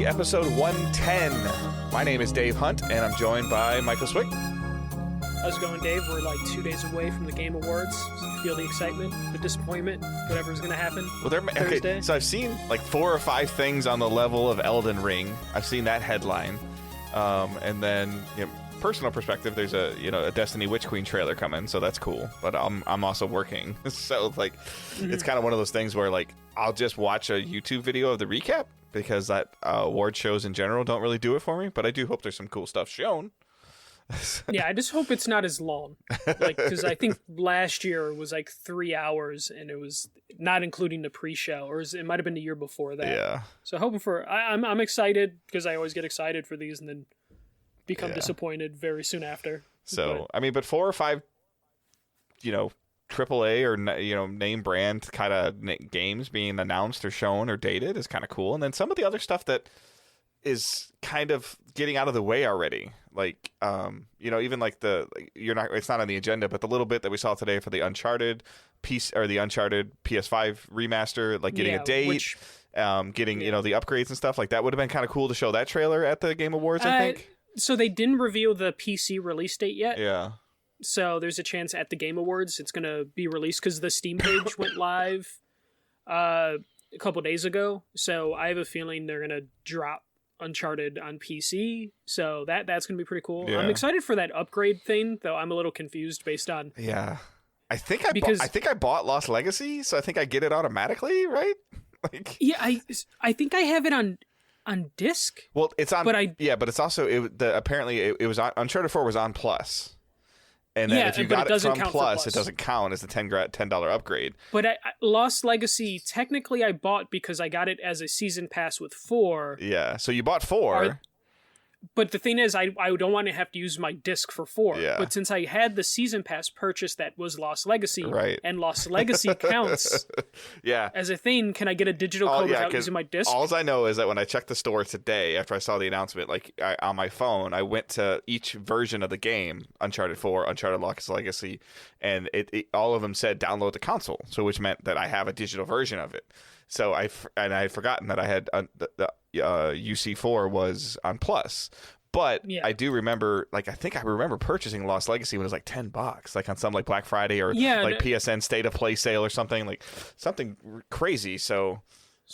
episode 110. My name is Dave Hunt, and I'm joined by Michael Swick. How's it going, Dave? We're like 2 days away from the Game Awards. So feel the excitement, the disappointment, whatever's going to happen Thursday. Okay, so I've seen like 4 or 5 things on the level of Elden Ring. I've seen that headline. And then, personal perspective, there's a Destiny Witch Queen trailer coming, so that's cool. But I'm also working, so like it's kind of one of those things where like I'll just watch a YouTube video of the recap because that award shows in general don't really do it for me. But I do hope there's some cool stuff shown. Yeah, I just hope it's not as long, because I think last year was like 3 hours, and it was not including the pre-show, or it might have been the year before that. Yeah. So hoping for, I'm exciid because I always get excited for these and then become disappointed very soon after. So but 4 or 5, AAA or name brand kind of games being announced or shown or dated is kind of cool, and then some of the other stuff that is kind of getting out of the way already, like even like it's not on the agenda, but the little bit that we saw today for the Uncharted piece or the Uncharted PS5 remaster, like getting a date, getting the upgrades and stuff like that would have been kind of cool to show that trailer at the Game Awards. I think so. They didn't reveal the PC release date yet. Yeah. So there's a chance at the Game Awards it's going to be released because the Steam page went live a couple days ago. So I have a feeling they're going to drop Uncharted on PC. So that's going to be pretty cool. Yeah. I'm excited for that upgrade thing, though I'm a little confused based on... Yeah. I think I bought Lost Legacy, so I think I get it automatically, right? Yeah, I think I have it on disc. Well, it's on... but it's also... apparently, it was on... Uncharted 4 was on Plus. And then if you got it from Plus, it doesn't count as a $10 upgrade. But Lost Legacy, technically I bought because I got it as a season pass with 4. Yeah, so you bought 4. But the thing is, I don't want to have to use my disc for 4. Yeah. But since I had the season pass purchase that was Lost Legacy, right, and Lost Legacy counts as a thing, can I get a code without using my disc? All I know is that when I checked the store today, after I saw the announcement, on my phone, I went to each version of the game, Uncharted 4, Uncharted Lost Legacy, and all of them said download the console, so which meant that I have a digital version of it. So I had forgotten that I had the UC4 was on Plus, but I do remember, I think I remember purchasing Lost Legacy when it was like $10, like on some like Black Friday or PSN State of Play sale or something, like something crazy. So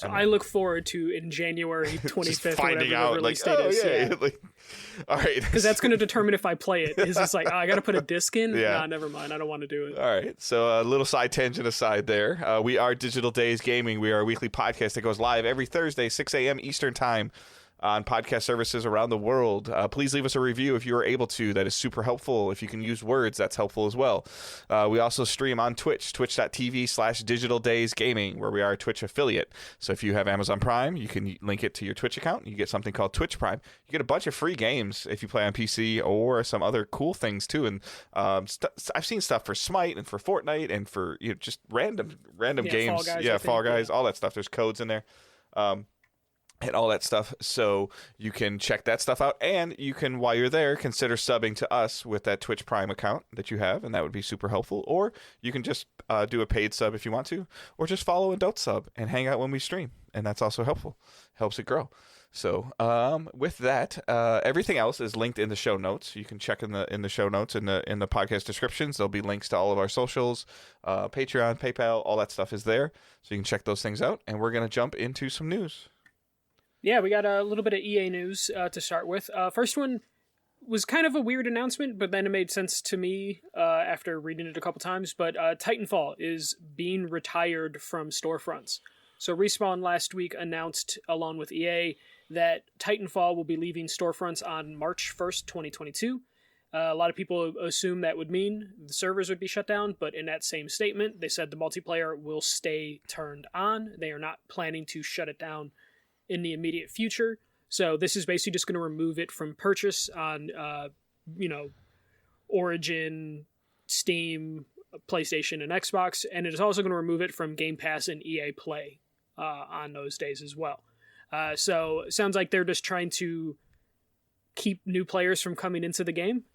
I look forward to in January 25th finding whatever out the release date is. Yeah. All right, because that's going to determine if I play it. Is it's like, I got to put a disc in? Yeah. Nah, never mind. I don't want to do it. All right. So a little side tangent aside there. We are Digital Days Gaming. We are a weekly podcast that goes live every Thursday, 6 a.m. Eastern Time on podcast services around the world. Please leave us a review if you are able to. That is super helpful. If you can use words, that's helpful as well. We also stream on Twitch, twitch.tv/Digital Days Gaming, where we are a Twitch affiliate. So if you have Amazon Prime, you can link it to your Twitch account. You get something called Twitch Prime. You get a bunch of free games if you play on PC or some other cool things too. And I've seen stuff for Smite and for Fortnite and for just random games. Fall Guys, all that stuff. There's codes in there. And all that stuff, so you can check that stuff out, and you can, while you're there, consider subbing to us with that Twitch Prime account that you have, and that would be super helpful. Or you can just do a paid sub if you want to, or just follow and don't sub and hang out when we stream, and that's also helpful. Helps it grow. So with that, everything else is linked in the show notes. You can check in the show notes in the podcast descriptions. There'll be links to all of our socials, Patreon, PayPal, all that stuff is there, so you can check those things out. And we're gonna jump into some news. Yeah, we got a little bit of EA news to start with. First one was kind of a weird announcement, but then it made sense to me after reading it a couple times. But Titanfall is being retired from storefronts. So Respawn last week announced, along with EA, that Titanfall will be leaving storefronts on March 1st, 2022. A lot of people assume that would mean the servers would be shut down, but in that same statement, they said the multiplayer will stay turned on. They are not planning to shut it down in the immediate future. So this is basically just going to remove it from purchase on, Origin, Steam, PlayStation, and Xbox, and it is also going to remove it from Game Pass and EA Play on those days as well. So it sounds like they're just trying to keep new players from coming into the game,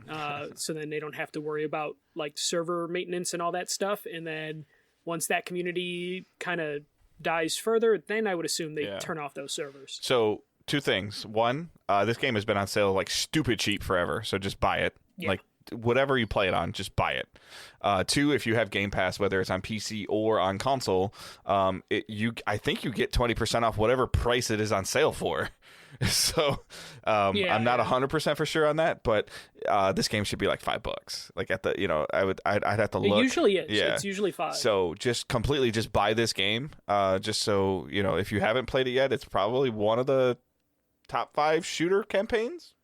so then they don't have to worry about server maintenance and all that stuff. And then once that community kind of dies further, then I would assume they turn off those servers. So two things. One, this game has been on sale like stupid cheap forever, so just buy it. Yeah. Like whatever you play it on, just buy it. Two, if you have Game Pass, whether it's on PC or on console, I think you get 20% off whatever price it is on sale for. So I'm not 100% for sure on that, but this game should be like $5. Like at the, I'd have to look. It usually is. Yeah. It's usually $5. So just buy this game. Just so if you haven't played it yet, it's probably one of the top 5 shooter campaigns.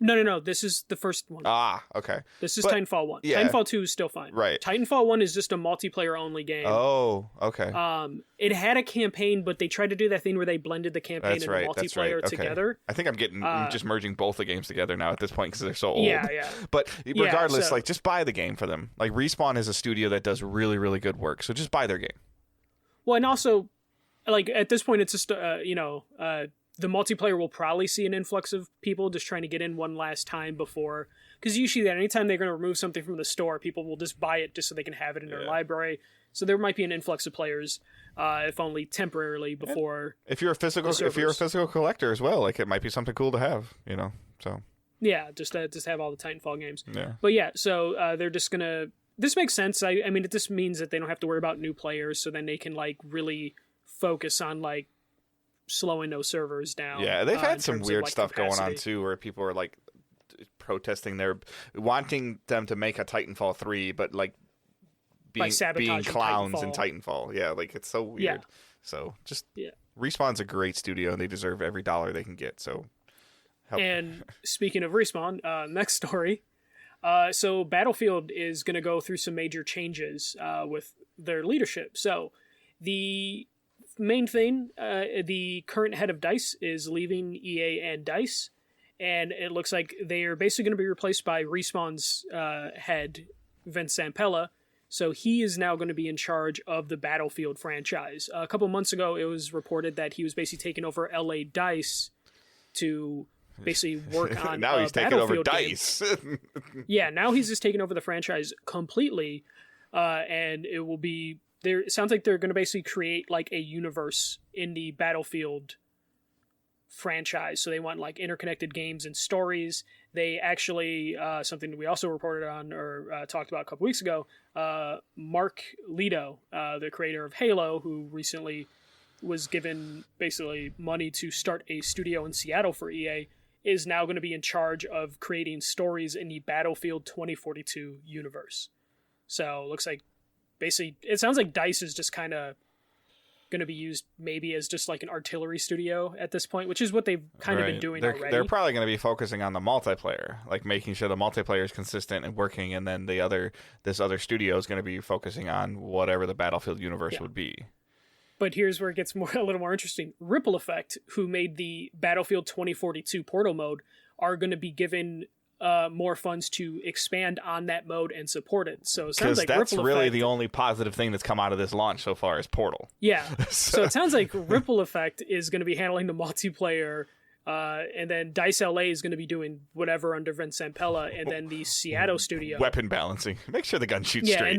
No. This is the first one. Ah, okay. This is Titanfall 1. Yeah. Titanfall 2 is still fine. Right. Titanfall 1 is just a multiplayer-only game. Oh, okay. It had a campaign, but they tried to do that thing where they blended the campaign and the multiplayer together. I think I'm just merging both the games together now at this point because they're so old. Yeah. But regardless, just buy the game for them. Like, Respawn is a studio that does really, really good work, so just buy their game. Well, and also, like, at this point, it's just, the multiplayer will probably see an influx of people just trying to get in one last time before, because usually that anytime they're going to remove something from the store, people will just buy it just so they can have it in their library. So there might be an influx of players, if only temporarily before. If you're a physical collector as well, like it might be something cool to have, So yeah, just have all the Titanfall games. Yeah. But yeah, so they're just gonna. This makes sense. I mean, it just means that they don't have to worry about new players, so then they can like really focus on like slowing those servers down. Yeah, they've had some weird stuff capacity going on too, where people are like protesting wanting them to make a Titanfall 3, but like being clowns Titanfall. in Titanfall. Yeah, like it's so weird. Yeah. So just Respawn's a great studio, and they deserve every dollar they can get. So help. And speaking of Respawn, next story. So Battlefield is going to go through some major changes with their leadership. So the main thing, the current head of DICE is leaving EA and DICE, and it looks like they are basically going to be replaced by Respawn's head, Vince Zampella. So he is now going to be in charge of the Battlefield franchise. A couple months ago, it was reported that he was basically taking over LA DICE to basically work on now he's taking over DICE. Yeah, now he's just taking over the franchise completely, and it will be there. It sounds like they're going to basically create like a universe in the Battlefield franchise. So they want like interconnected games and stories. They actually something we also reported on or talked about a couple weeks ago. Mark Lido, the creator of Halo, who recently was given basically money to start a studio in Seattle for EA, is now going to be in charge of creating stories in the Battlefield 2042 universe. So it looks like basically it sounds like DICE is just kind of going to be used maybe as just like an artillery studio at this point, which is what they've kind of been doing already. They're probably going to be focusing on the multiplayer, like making sure the multiplayer is consistent and working, and then this other studio is going to be focusing on whatever the Battlefield universe would be. But here's where it gets a little more interesting. Ripple Effect, who made the Battlefield 2042 Portal mode, are going to be given more funds to expand on that mode and support it. So it sounds like that's Ripple really Effect, the only positive thing that's come out of this launch so far is Portal. Yeah. So it sounds like Ripple Effect is going to be handling the multiplayer, and then DICE LA is going to be doing whatever under Vince Zampella, and then the Seattle studio. Weapon balancing. Make sure the gun shoots straight.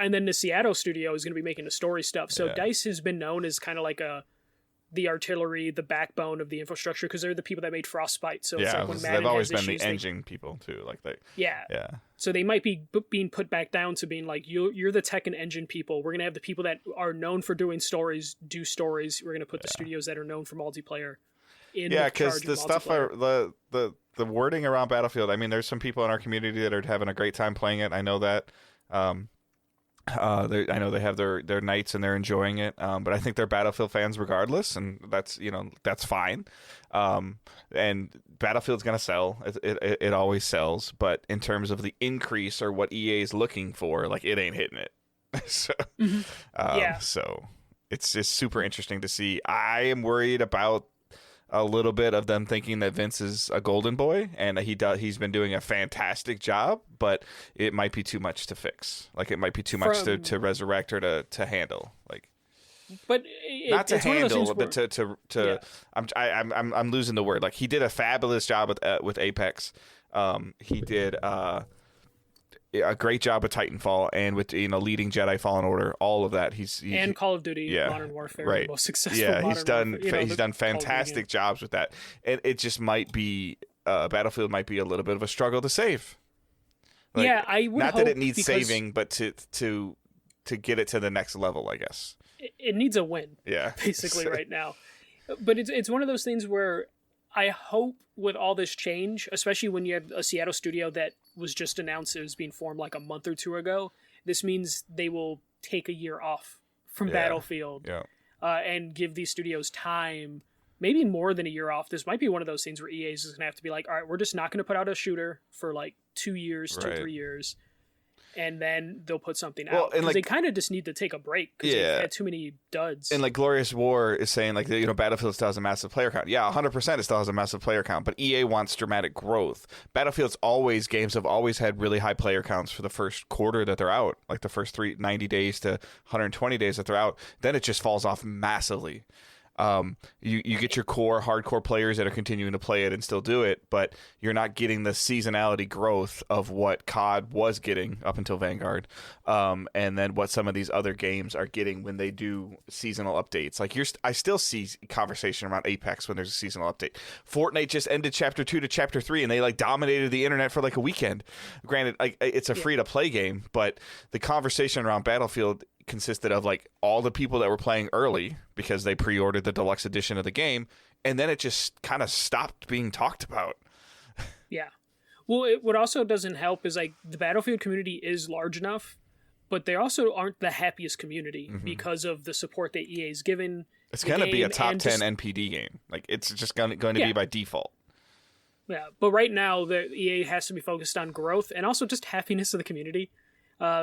And then the Seattle studio is going to be making the story stuff. So DICE has been known as kind of like the artillery, the backbone of the infrastructure, because they're the people that made Frostbite. So it's like when Madden they've always has been issues, the engine people too. Like yeah. Yeah. So they might be being put back down to being like, you're the tech and engine people. We're going to have the people that are known for doing stories do stories. We're going to put the studios that are known for multiplayer in. Yeah, because the stuff the wording around Battlefield. I mean, there's some people in our community that are having a great time playing it. I know that. I know they have their nights and they're enjoying it, but I think they're Battlefield fans regardless, and that's fine. And Battlefield's gonna sell; it always sells. But in terms of the increase or what EA is looking for, like it ain't hitting it. So, so it's just super interesting to see. I am worried about a little bit of them thinking that Vince is a golden boy and he's been doing a fantastic job, but it might be too much to fix. Like it might be too much to resurrect or to handle. Like, but not to handle, but to I'm losing the word. Like he did a fabulous job with Apex. He did a great job with Titanfall and with leading Jedi Fallen Order, all of that. And Call of Duty Modern Warfare, right. the most successful. Yeah, Modern Warfare, he's done fantastic jobs with that, and it just might be Battlefield might be a little bit of a struggle to save. Like, yeah, I would not hope that it needs saving, but to get it to the next level, I guess. It needs a win. Yeah, basically right now. But it's one of those things where I hope with all this change, especially when you have a Seattle studio that was just announced it was being formed like a month or two ago, this means they will take a year off from Battlefield and give these studios time, maybe more than a year off. This might be one of those things where EA is going to have to be like, all right, we're just not going to put out a shooter for like 2 years, 3 years. And then they'll put something out. Because they kind of just need to take a break because they've had too many duds. And like Glorious War is saying, like, Battlefield still has a massive player count. Yeah, 100% it still has a massive player count, but EA wants dramatic growth. Games have always had really high player counts for the first quarter that they're out, like the first 90 days to 120 days that they're out. Then it just falls off massively. You get your core hardcore players that are continuing to play it and still do it, but you're not getting the seasonality growth of what COD was getting up until Vanguard, and then what some of these other games are getting when they do seasonal updates. Like I still see conversation around Apex when there's a seasonal update. Fortnite just ended Chapter 2 to Chapter 3, and they like dominated the internet for like a weekend. Granted, it's a free to play game, but the conversation around Battlefield consisted of like all the people that were playing early because they pre-ordered the deluxe edition of the game, and then it just kind of stopped being talked about. Yeah. Well, what also doesn't help is like the Battlefield community is large enough, but they also aren't the happiest community because of the support that EA's given. It's going to be a top 10 NPD game. Like it's just going to be by default. Yeah, but right now the EA has to be focused on growth and also just happiness of the community.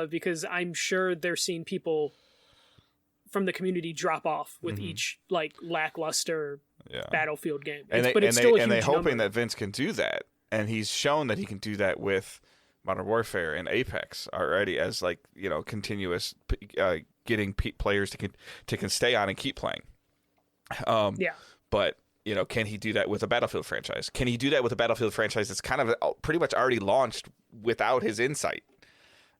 Because I'm sure they're seeing people from the community drop off with each like lackluster Battlefield game. They're hoping that Vince can do that, and he's shown that he can do that with Modern Warfare and Apex already, as like continuous getting players to can stay on and keep playing. But can he do that with a Battlefield franchise? Can he do that with a Battlefield franchise that's kind of pretty much already launched without his insight?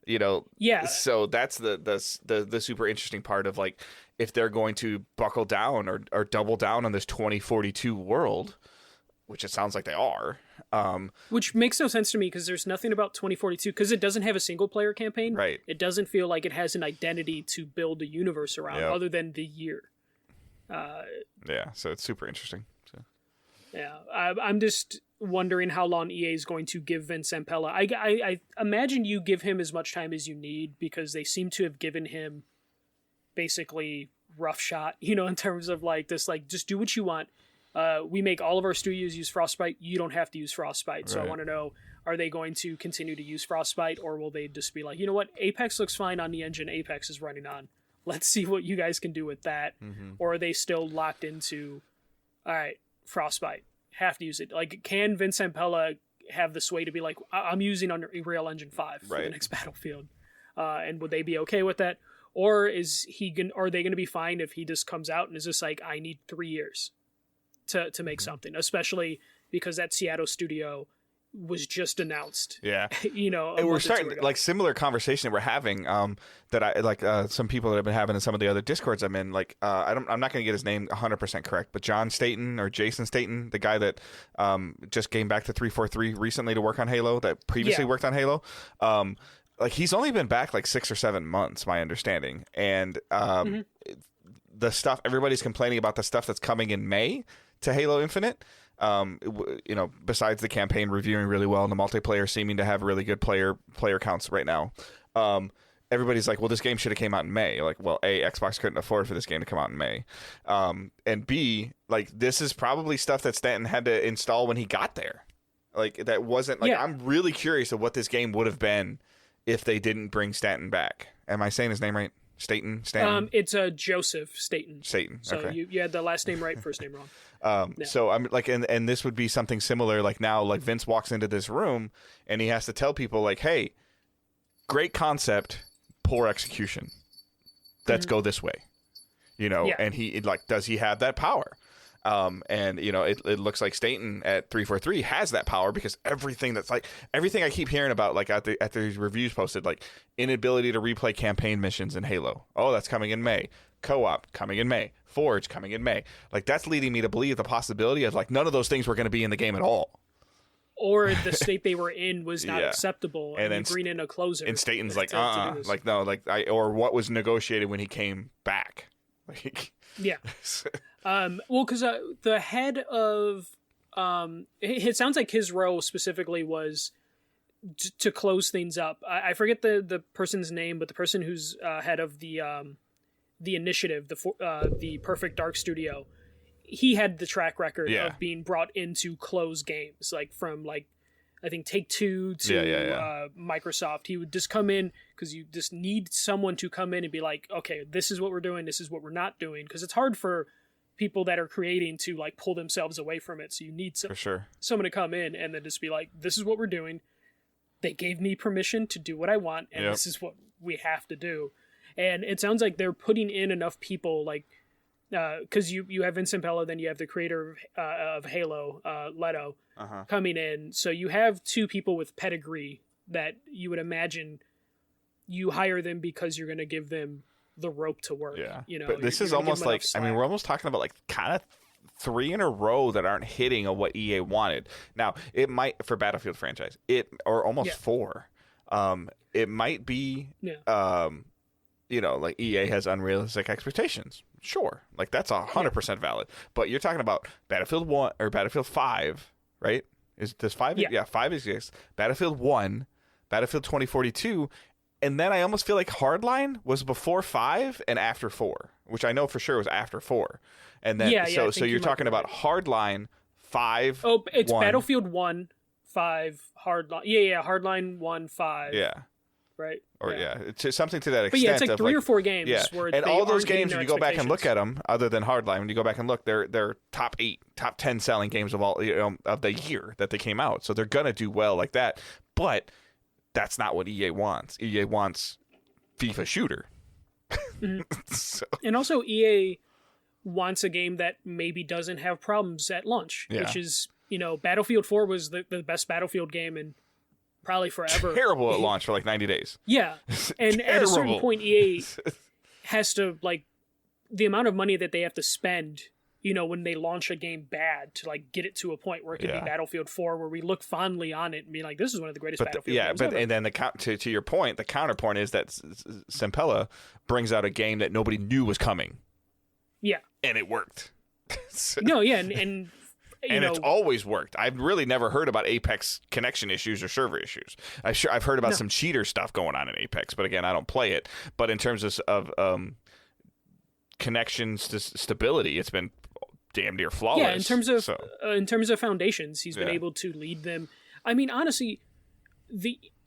So that's the super interesting part of like if they're going to buckle down or double down on this 2042 world, which it sounds like they are. Which makes no sense to me because there's nothing about 2042 because it doesn't have a single player campaign. Right. It doesn't feel like it has an identity to build a universe around other than the year. So it's super interesting. So. Yeah, I'm just wondering how long EA is going to give Vince Zampella. I imagine you give him as much time as you need because they seem to have given him basically rough shot, in terms of like this, like just do what you want. We make all of our studios use Frostbite. You don't have to use Frostbite. So I want to know, are they going to continue to use Frostbite or will they just be like, you know what, Apex looks fine on the engine Apex is running on. Let's see what you guys can do with that. Or are they still locked into, all right, Frostbite? Have to use it. Like, can Vince Zampella have the sway to be like, I'm using Unreal Engine 5 for the next Battlefield? And would they be okay with that? Or are they going to be fine if he just comes out and is just like, I need 3 years to make something, especially because that Seattle studio was just announced. Yeah. And we're starting like similar conversation that we're having that I like some people that I've been having in some of the other Discords I'm in, like I'm not going to get his name 100% correct, but John Staten or Jason Staten, the guy that just came back to 343 recently to work on Halo, that previously worked on Halo. Like he's only been back like 6 or 7 months, my understanding. And the stuff everybody's complaining about, the stuff that's coming in May to Halo Infinite, besides the campaign reviewing really well and the multiplayer seeming to have really good player counts right now, everybody's like, well, this game should have came out in May. Like, well, A, Xbox couldn't afford for this game to come out in May, and B, like this is probably stuff that Stanton had to install when he got there. Like that wasn't like I'm really curious of what this game would have been if they didn't bring Stanton back. Am I saying his name right? Stanton? It's Joseph Staten. Staten. So okay. you had the last name right, first name wrong. So I'm like, and this would be something similar. Like now, like Vince walks into this room and he has to tell people like, hey, great concept, poor execution. Let's go this way, and he like, does he have that power? And it looks like Staten at 343 has that power because everything I keep hearing about, like at these reviews posted, like inability to replay campaign missions in Halo. Oh, that's coming in May. Co-op coming in May. Forge coming in May. Like that's leading me to believe the possibility of like none of those things were going to be in the game at all. Or the state they were in was not acceptable, and then bring in a closer. And Staten's like, or what was negotiated when he came back. Like, yeah. Well, because the head of, it sounds like his role specifically was to close things up. I forget the person's name, but the person who's head of the initiative, the Perfect Dark Studio. He had the track record of being brought in to close games, like from like I think Take-Two to Microsoft. He would just come in because you just need someone to come in and be like, okay, this is what we're doing, this is what we're not doing, because it's hard for people that are creating to like pull themselves away from it. So you need someone to come in and then just be like, this is what we're doing. They gave me permission to do what I want, and this is what we have to do. And it sounds like they're putting in enough people, like. Because you have Vincent Pella, then you have the creator of Halo, Leto, coming in. So you have two people with pedigree that you would imagine you hire them because you're going to give them the rope to work. Yeah. But this is almost like, I mean, we're almost talking about like kind of 3 in a row that aren't hitting on what EA wanted. Now, it might, for Battlefield franchise, or almost 4. It might be, like EA has unrealistic expectations. Sure, like that's 100% valid. But you're talking about Battlefield 1 or Battlefield 5, right? Does 5? Yeah, 5 exists. Battlefield 1, Battlefield 2042, and then I almost feel like Hardline was before 5 and after 4, which I know for sure was after 4. And then so you're talking about Hardline 5. Oh, it's 1. Battlefield 1, 5, Hardline. Yeah, Hardline 1, 5. Yeah. Right. Or it's something to that extent. But yeah, it's like 3 or 4 games. Yeah. Where and all those games, when you go back and look at them, other than Hardline, when you go back and look, they're top 8, top 10 selling games of all of the year that they came out. So they're gonna do well like that. But that's not what EA wants. EA wants FIFA shooter. And also EA wants a game that maybe doesn't have problems at launch, which is Battlefield 4 was the best Battlefield game in probably forever. Terrible at launch for like 90 days. Yeah. And at a certain point, EA has to, like, the amount of money that they have to spend, when they launch a game bad to, like, get it to a point where it can be Battlefield 4, where we look fondly on it and be like, this is one of the greatest Battlefield games ever. And then to your point, the counterpoint is that Sempella brings out a game that nobody knew was coming. Yeah. And it worked. And it's always worked. I've really never heard about Apex connection issues or server issues. I've heard about some cheater stuff going on in Apex, but again, I don't play it. But in terms of connections to stability, it's been damn near flawless. Yeah, in terms of foundations, he's been able to lead them. I mean, honestly,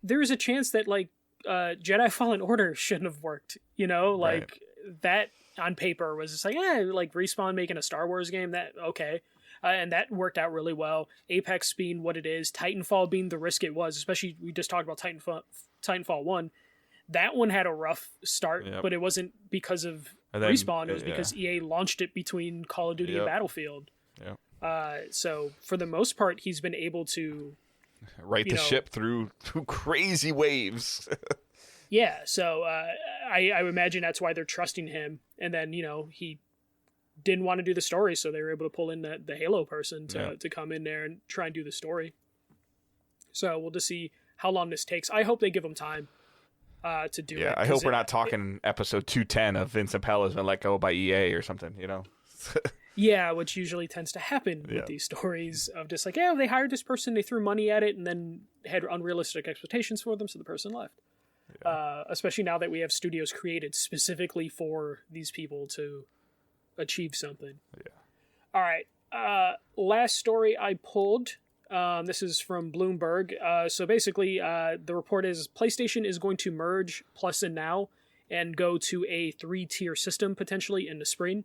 there is a chance that like Jedi Fallen Order shouldn't have worked. That on paper was just like, like Respawn making a Star Wars game. That okay. And that worked out really well. Apex being what it is, Titanfall being the risk it was, especially we just talked about Titanfall 1. That one had a rough start, but it wasn't because of Respawn. It was because EA launched it between Call of Duty and Battlefield. So for the most part, he's been able to right the ship through crazy waves. So I imagine that's why they're trusting him. And then, he didn't want to do the story, so they were able to pull in the Halo person to come in there and try and do the story. So we'll just see how long this takes. I hope they give him time to do it. Yeah, I hope we're not talking episode 210 of Vincent Pella's been let go by EA or something, Yeah, which usually tends to happen with these stories of just like, they hired this person, they threw money at it, and then had unrealistic expectations for them, so the person left. Especially now that we have studios created specifically for these people to achieve something. All right. Last story I pulled. This is from Bloomberg. So basically, the report is PlayStation is going to merge Plus and Now and go to a 3-tier system potentially in the spring.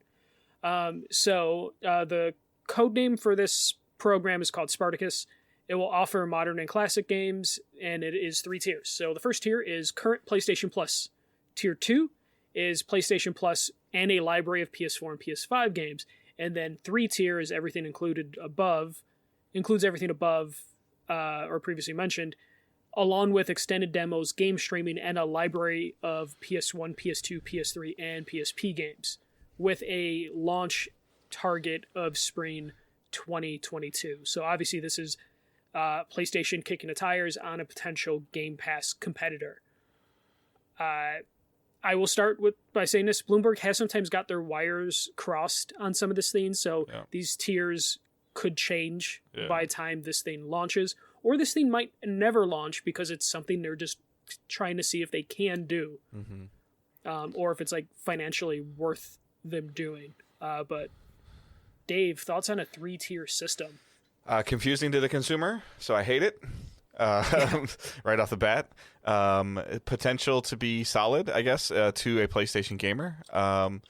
So the code name for this program is called Spartacus. It will offer modern and classic games, and it is 3 tiers. So the first tier is current PlayStation Plus. Tier 2 is PlayStation Plus and a library of PS4 and PS5 games. And then 3 tier is everything includes everything above or previously mentioned, along with extended demos, game streaming, and a library of PS1, PS2, PS3, and PSP games, with a launch target of spring 2022. So obviously this is PlayStation kicking the tires on a potential Game Pass competitor. I will start by saying this. Bloomberg has sometimes got their wires crossed on some of this thing, so these tiers could change by the time this thing launches, or this thing might never launch because it's something they're just trying to see if they can do, or if it's like financially worth them doing. But Dave, thoughts on a 3-tier system? Confusing to the consumer, so I hate it. Right off the bat. Potential to be solid, I guess, to a PlayStation gamer. I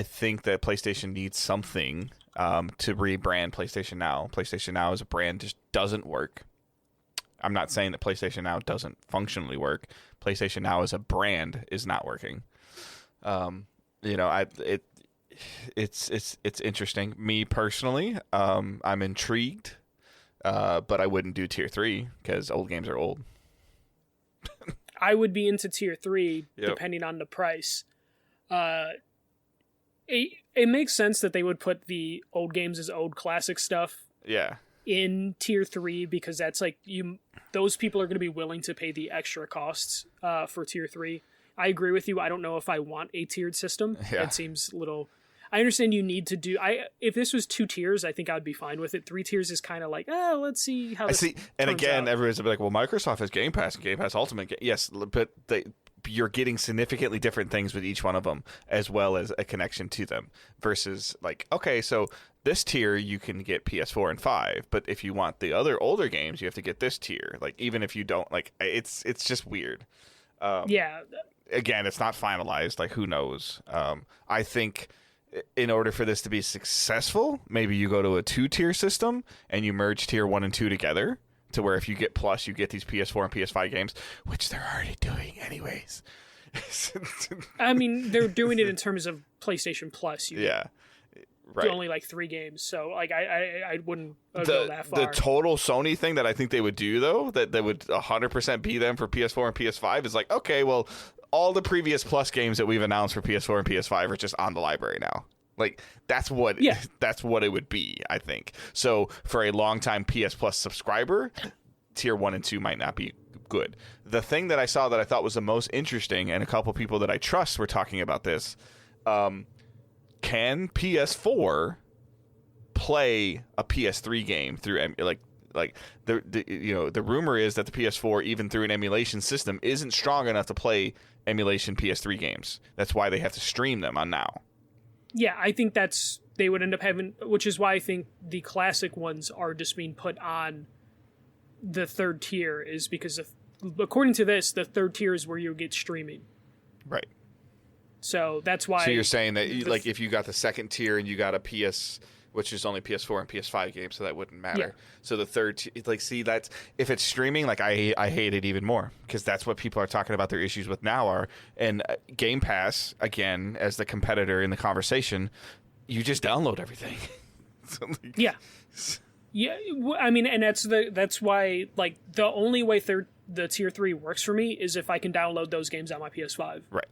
think that PlayStation needs something to rebrand PlayStation Now. PlayStation Now as a brand just doesn't work. I'm not saying that PlayStation Now doesn't functionally work. PlayStation Now as a brand is not working. It's interesting. Me personally, I'm intrigued, but I wouldn't do tier 3 because old games are old. I would be into tier 3 depending on the price. It makes sense that they would put the old games as old classic stuff in tier 3 because that's like those people are going to be willing to pay the extra costs for tier 3. I agree with you. I don't know if I want a tiered system. It seems a little... I understand you need to do... if this was 2 tiers, I think I would be fine with it. 3 tiers is kind of like, let's see how this and again, out. Everyone's like, well, Microsoft has Game Pass and Game Pass Ultimate. Yes, but you're getting significantly different things with each one of them, as well as a connection to them. Versus, like, okay, so this tier you can get PS4 and 5, but if you want the other older games, you have to get this tier. Like, even if you don't, like, it's just weird. Again, it's not finalized. Like, who knows? I think in order for this to be successful, maybe you go to a 2-tier system and you merge tier 1 and 2 together to where if you get Plus, you get these PS4 and PS5 games, which they're already doing anyways. I mean, they're doing it in terms of PlayStation Plus. Right. Only like 3 games, so like I wouldn't go that far. The total Sony thing that I think they would do, though, that would 100% be them for PS4 and PS5 is like, okay, well, all the previous Plus games that we've announced for PS4 and PS5 are just on the library now. Like, that's what it would be, I think. So for a longtime PS Plus subscriber, tier 1 and 2 might not be good. The thing that I saw that I thought was the most interesting, and a couple people that I trust were talking about this, can PS4 play a PS3 game through the rumor is that the PS4, even through an emulation system, isn't strong enough to play emulation PS3 games. That's why they have to stream them on Now. Yeah, I think they would end up having, which is why I think the classic ones are just being put on the 3rd tier, is because according to this, the 3rd tier is where you get streaming. Right. So that's why. So you're saying that if you got the 2nd tier and you got a PS, which is only PS4 and PS5 games, so that wouldn't matter. Yeah. So the 3rd, that's if it's streaming, like I hate it even more because that's what people are talking about their issues with now are. And Game Pass, again, as the competitor in the conversation, you just download everything. Yeah. I mean, and that's why like the only way the tier 3 works for me is if I can download those games on my PS5. Right.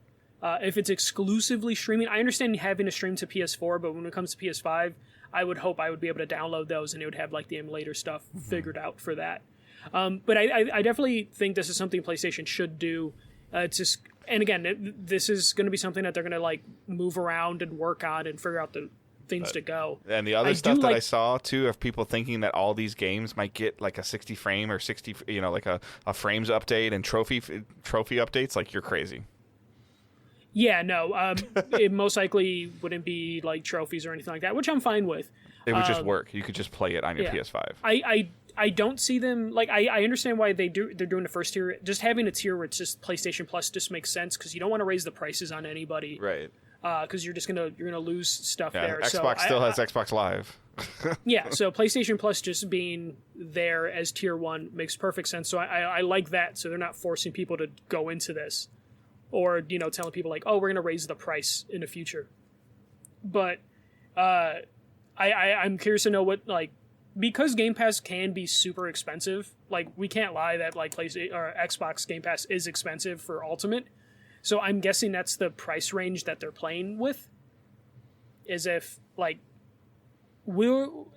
If it's exclusively streaming, I understand having to stream to PS4, but when it comes to PS5, I would hope I would be able to download those and it would have like the emulator stuff figured out for that. But I definitely think this is something PlayStation should do. It's just, and again, this is going to be something that they're going to like move around and work on and figure out the things to go. And the other stuff that I saw too of people thinking that all these games might get like a 60 frame or 60, like a frames update and trophy updates, like you're crazy. Yeah, no, it most likely wouldn't be like trophies or anything like that, which I'm fine with. It would just work. You could just play it on your PS5. I don't see them, like, I understand why they're doing the 1st tier. Just having a tier where it's just PlayStation Plus just makes sense because you don't want to raise the prices on anybody. Right. Because you're gonna lose stuff there. Xbox still has Xbox Live. Yeah, so PlayStation Plus just being there as tier 1 makes perfect sense. So I like that. So they're not forcing people to go into this. Or, telling people like, oh, we're going to raise the price in the future. but I'm curious to know what, like, because Game Pass can be super expensive. Like, we can't lie that like PlayStation or Xbox Game Pass is expensive for Ultimate. So I'm guessing that's the price range that they're playing with. Is if like,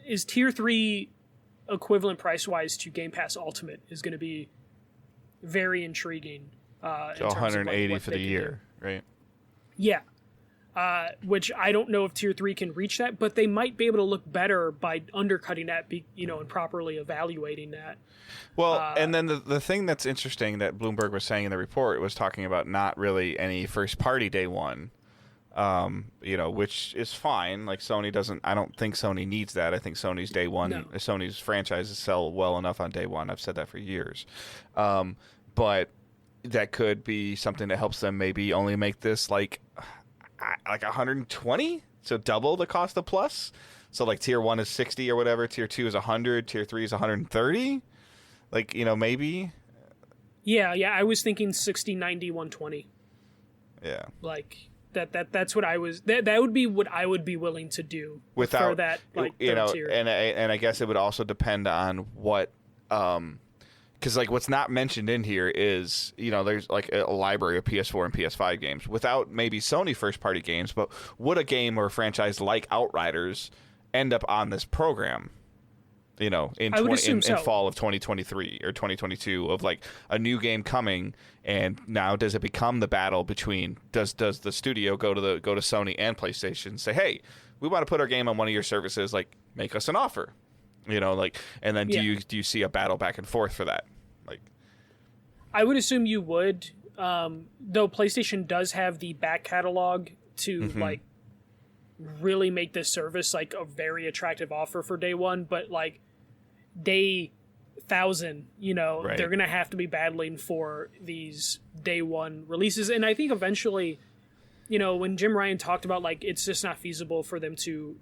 is Tier 3 equivalent price wise to Game Pass Ultimate is going to be very intriguing. So 180 for the year, right? Yeah. Which I don't know if Tier 3 can reach that, but they might be able to look better by undercutting that, and properly evaluating that. Well, and then the thing that's interesting that Bloomberg was saying in the report was talking about not really any first-party day one, which is fine. Like, I don't think Sony needs that. I think Sony's day one, Sony's franchises sell well enough on day one. I've said that for years. But that could be something that helps them maybe only make this like 120, so double the cost of Plus. So like Tier 1 is 60 or whatever, Tier 2 is 100, Tier 3 is 130. Like, maybe. Yeah, I was thinking 60, 90, 120. Yeah. Like that's what I was that would be what I would be willing to do without for that, like, third tier. And I guess it would also depend on what because like what's not mentioned in here is there's like a library of PS4 and PS5 games without maybe Sony first party games, but would a game or a franchise like Outriders end up on this program? In fall of 2023 or 2022 of like a new game coming, and now does it become the battle between does the studio go to Sony and PlayStation, say, hey, we want to put our game on one of your services, like make us an offer, and then do you see a battle back and forth for that? Like, I would assume you would, though PlayStation does have the back catalog to like really make this service like a very attractive offer for day one, but like day 1,000, right, they're gonna have to be battling for these day one releases. And I think eventually, when Jim Ryan talked about like it's just not feasible for them to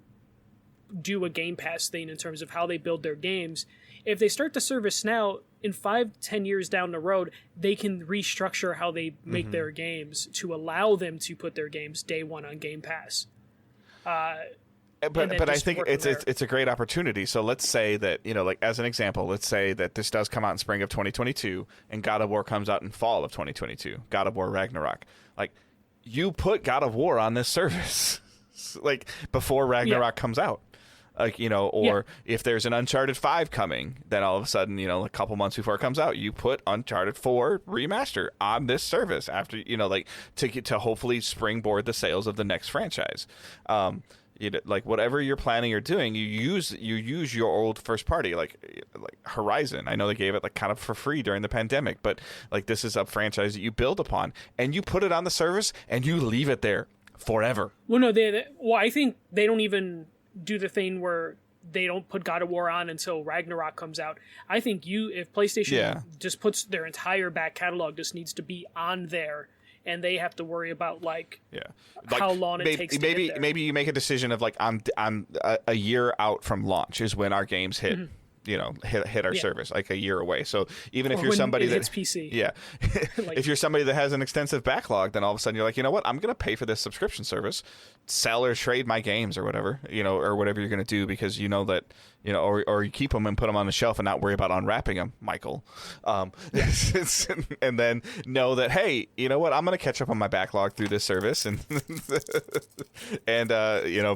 do a Game Pass thing in terms of how they build their games, if they start the service now, in 5-10 years down the road, they can restructure how they make their games to allow them to put their games day one on Game Pass. But I think it's a great opportunity. So let's say that, like as an example, let's say that this does come out in spring of 2022 and God of War comes out in fall of 2022, God of War Ragnarok. Like, you put God of War on this service like before Ragnarok comes out. Like, if there's an Uncharted 5 coming, then all of a sudden, a couple months before it comes out, you put Uncharted 4 Remaster on this service after, like to hopefully springboard the sales of the next franchise. Like whatever you're planning or doing, you use your old first party, like Horizon. I know they gave it like kind of for free during the pandemic, but like this is a franchise that you build upon and you put it on the service and you leave it there forever. Well, no, I think they don't even do the thing where they don't put God of War on until Ragnarok comes out. I think if PlayStation just puts their entire back catalog, just needs to be on there, and they have to worry about how long it takes to get there. Maybe you make a decision of like I'm a year out from launch is when our games hit. Hit our service like a year away. So even if you're somebody that hits PC, if you're somebody that has an extensive backlog, then all of a sudden you're like, you know what, I'm going to pay for this subscription service, sell or trade my games or whatever, or whatever you're going to do, because that, or you keep them and put them on the shelf and not worry about unwrapping them, Michael. And then know that, hey, you know what, I'm going to catch up on my backlog through this service and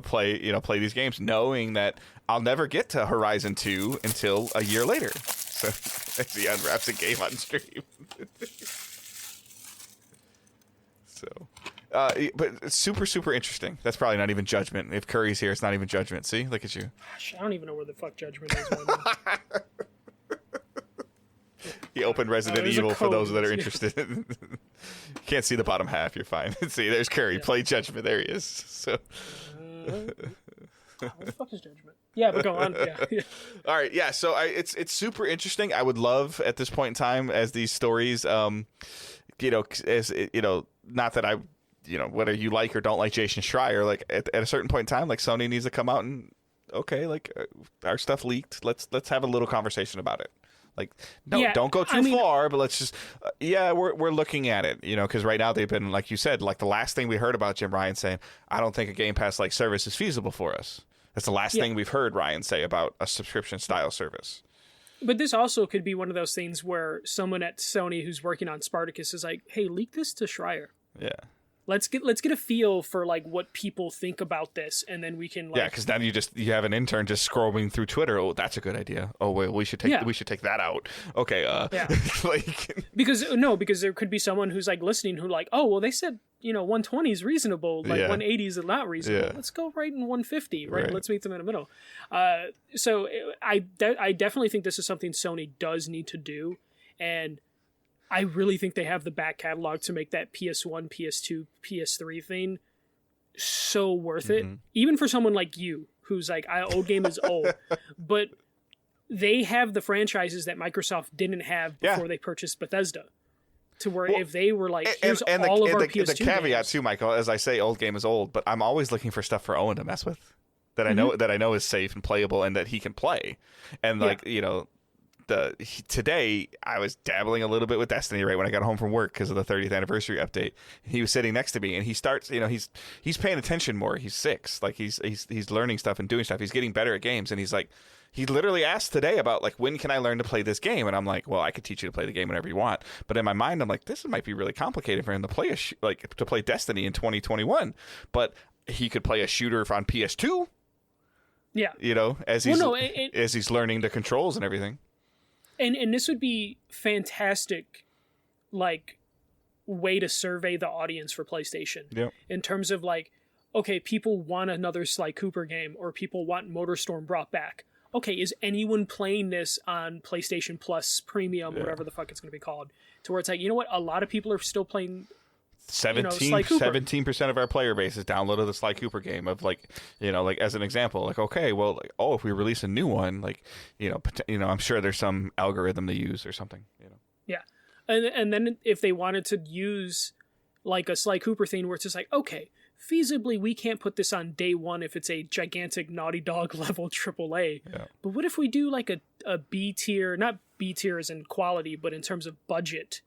play these games, knowing that I'll never get to Horizon 2 until a year later. So as he unwraps a game on stream. But it's super, super interesting. That's probably not even Judgment. If Curry's here, it's not even Judgment. See? Look at you. Gosh, I don't even know where the fuck Judgment is. He opened Resident Evil for those that are interested. You can't see the bottom half. You're fine. See, there's Curry. Play Judgment. There he is. So... What the fuck is Judgment? Yeah, but go on. Yeah. All right. Yeah. So it's super interesting. I would love at this point in time, as these stories, not that I, whether you like or don't like Jason Schreier, like at a certain point in time, like Sony needs to come out and our stuff leaked. Let's have a little conversation about it. Like, no, Yeah, don't go too far, but let's just, we're looking at it, because right now they've been, like you said, like the last thing we heard about Jim Ryan saying, I don't think a Game Pass like service is feasible for us. That's the last thing we've heard Ryan say about a subscription style service. But this also could be one of those things where someone at Sony who's working on Spartacus is like, hey, leak this to Schreier. Yeah. Let's get a feel for like what people think about this, and then we can because then you have an intern just scrolling through Twitter. Oh, that's a good idea. Oh wait, we should take that out. Okay, because there could be someone who's like listening who like, oh well, they said 120 is reasonable, like 180 is not reasonable. Let's go right in 150, right? Let's meet them in the middle. So I definitely think this is something Sony does need to do, and I really think they have the back catalog to make that PS1, PS2, PS3 thing so worth it. Even for someone like you, who's like, old game is old. But they have the franchises that Microsoft didn't have before they purchased Bethesda. To where if they were like, here's all of our PS2 the caveat games. too, Michael, as I say, old game is old, but I'm always looking for stuff for Owen to mess with. That I know is safe and playable and that he can play. And today I was dabbling a little bit with Destiny right when I got home from work because of the 30th anniversary update. He was sitting next to me and he starts, he's paying attention more. He's 6, like he's learning stuff and doing stuff. He's getting better at games, and he's like, he literally asked today about like, when can I learn to play this game? And I'm like, well, I could teach you to play the game whenever you want. But in my mind, I'm like, this might be really complicated for him to play to play Destiny in 2021. But he could play a shooter on PS2. Yeah, as he's learning the controls and everything. And this would be fantastic, like, way to survey the audience for PlayStation. Yep. In terms of like, okay, people want another Sly Cooper game, or people want MotorStorm brought back. Okay, is anyone playing this on PlayStation Plus Premium, whatever the fuck it's going to be called? To where it's like, what? A lot of people are still playing 17% of our player base has downloaded the Sly Cooper game of like as an example, like, okay, well, like, if we release a new one, like, I'm sure there's some algorithm to use or something, Yeah. And then if they wanted to use like a Sly Cooper thing where it's just like, okay, feasibly we can't put this on day one if it's a gigantic Naughty Dog level AAA. Yeah. But what if we do like a B tier, not B tier as in quality, but in terms of budget,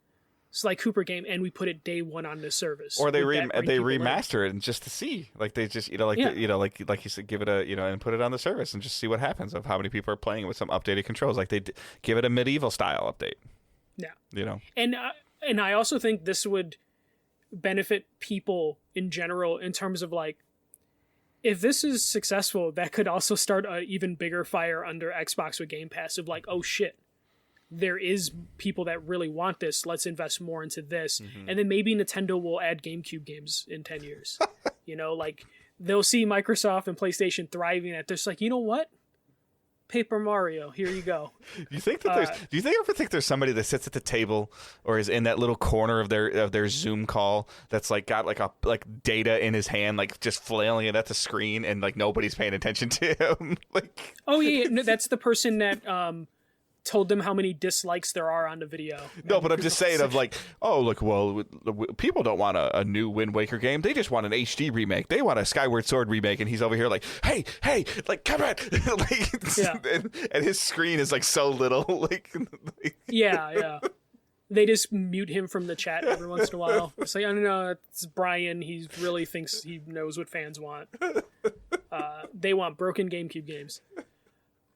Sly Cooper game, and we put it day one on this service, or they remaster it and just to see, like they just like you said, give it a and put it on the service and just see what happens of how many people are playing with some updated controls, like they give it a medieval style update. Yeah, and I also think this would benefit people in general in terms of like, if this is successful, that could also start an even bigger fire under Xbox with Game Pass of like, oh shit, there is people that really want this. Let's invest more into this. And then maybe Nintendo will add GameCube games in 10 years. Like they'll see Microsoft and PlayStation thriving at this. Like, you know what? Paper Mario, here you go. You think that do you ever think there's somebody that sits at the table or is in that little corner of their Zoom call that's like got like data in his hand, like just flailing it at the screen, and like nobody's paying attention to him? Like, oh yeah, no, that's the person that told them how many dislikes there are on the video. No, but I'm just saying of like, oh, look, well, people don't want a new Wind Waker game. They just want an HD remake. They want a Skyward Sword remake. And he's over here like, hey, like, come on. and his screen is like so little. Yeah. They just mute him from the chat every once in a while. It's like, I don't know, it's Brian. He really thinks he knows what fans want. They want broken GameCube games.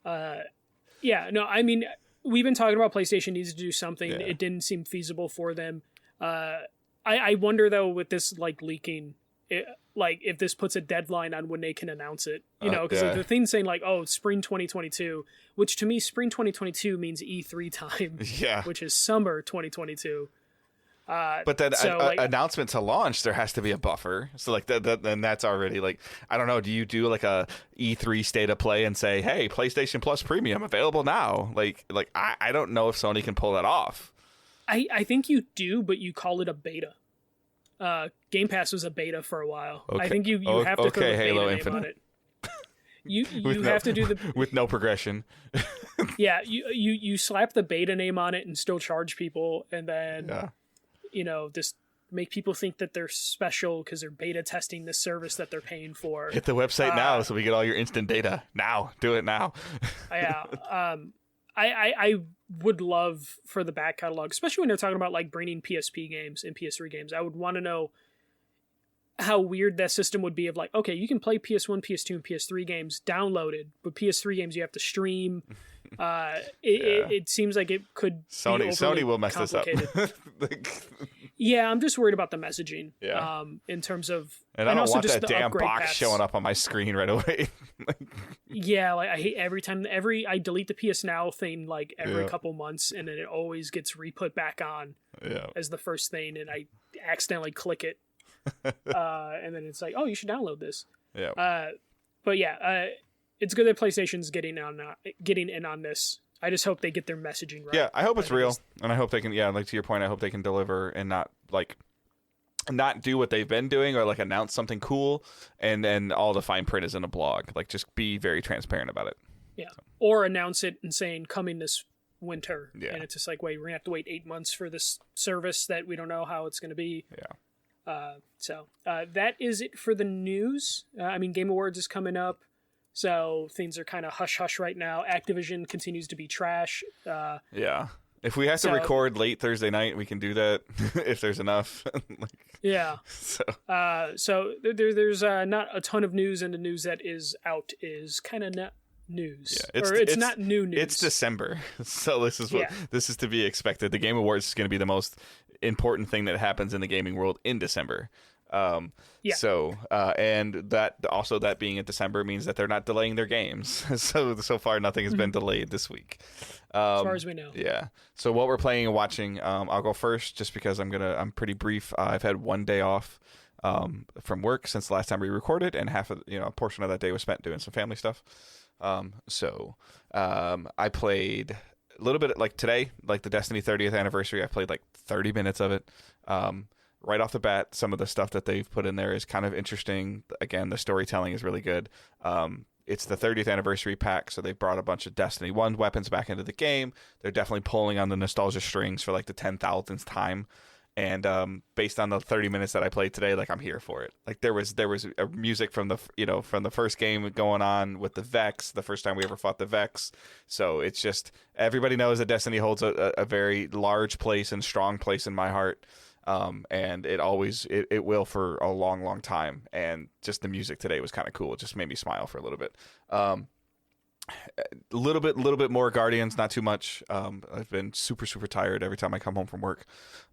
Yeah, no, I mean, we've been talking about PlayStation needs to do something. Yeah. It didn't seem feasible for them. I wonder, though, with this, like, leaking, if this puts a deadline on when they can announce it. Because the thing's saying, like, oh, spring 2022, which to me, spring 2022 means E3 time, which is summer 2022. But then announcement to launch, there has to be a buffer. So like then that's already like, I don't know. Do you do like a E3 state of play and say, hey, PlayStation Plus Premium available now? Like I don't know if Sony can pull that off. I think you do, but you call it a beta. Game Pass was a beta for a while. Okay. I think you have to throw the Halo beta Infinite name on it. You have to do the with no progression. Yeah, you slap the beta name on it and still charge people, and then just make people think that they're special because they're beta testing the service that they're paying for. Hit the website now so we get all your instant data. Now. Do it now. Yeah. I would love for the back catalog, especially when they're talking about like bringing PSP games and PS3 games. I would want to know how weird that system would be of like, okay, you can play PS1, PS2, and PS3 games downloaded, but PS3 games you have to stream. It seems like it could Sony will mess this up. Yeah, I'm just worried about the messaging. Yeah. In terms of, and I don't also want just that damn box showing up on my screen right away. Yeah, like I hate every time I delete the PS Now thing like every couple months, and then it always gets re-put back on as the first thing, and I accidentally click it, and then it's like, oh, you should download this. Yeah. But yeah, it's good that PlayStation's getting in on this. I just hope they get their messaging right. Yeah, I hope it's real, and I hope they can. Yeah, like to your point, I hope they can deliver and not do what they've been doing or like announce something cool and then all the fine print is in a blog. Like just be very transparent about it. Yeah, or announce it and saying coming this winter. Yeah, and it's just like, wait, we're gonna have to wait 8 months for this service that we don't know how it's gonna be. Yeah. So that is it for the news. I mean, Game Awards is coming up. So things are kind of hush-hush right now. Activision continues to be trash. Yeah. If we have to record late Thursday night, we can do that if there's enough. Yeah. So there's not a ton of news, and the news that is out is kind of not news. Yeah, it's not new news. It's December, so this is to be expected. The Game Awards is going to be the most important thing that happens in the gaming world in December. So and that being in December means that they're not delaying their games. so far nothing has been delayed this week, as far as we know. Yeah. So what we're playing and watching, I'll go first just because I'm pretty brief. I've had 1 day off from work since the last time we recorded, and a portion of that day was spent doing some family stuff. I played a little bit like today, like the Destiny 30th anniversary. I played like 30 minutes of it. Right off the bat, some of the stuff that they've put in there is kind of interesting. Again, the storytelling is really good. It's the 30th anniversary pack, so they've brought a bunch of Destiny 1 weapons back into the game. They're definitely pulling on the nostalgia strings for like the 10,000th time. And based on the 30 minutes that I played today, like I'm here for it. Like there was a music from the first game going on with the Vex, the first time we ever fought the Vex. So it's just everybody knows that Destiny holds a very large place and strong place in my heart. And it will for a long, long time. And just the music today was kind of cool. It just made me smile for a little bit. A little bit more Guardians, not too much. I've been super, super tired every time I come home from work.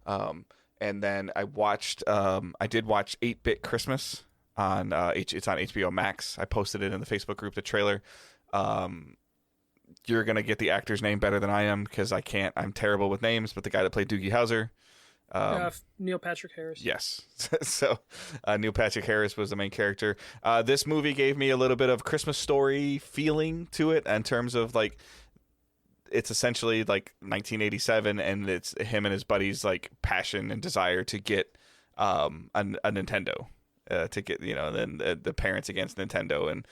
And then I did watch 8-Bit Christmas it's on HBO Max. I posted it in the Facebook group, the trailer. You're going to get the actor's name better than I am because I'm terrible with names, but the guy that played Doogie Howser. Neil Patrick Harris. Yes. So Neil Patrick Harris was the main character. This movie gave me a little bit of Christmas Story feeling to it in terms of like it's essentially like 1987 and it's him and his buddies like passion and desire to get a Nintendo. To get then the parents against Nintendo and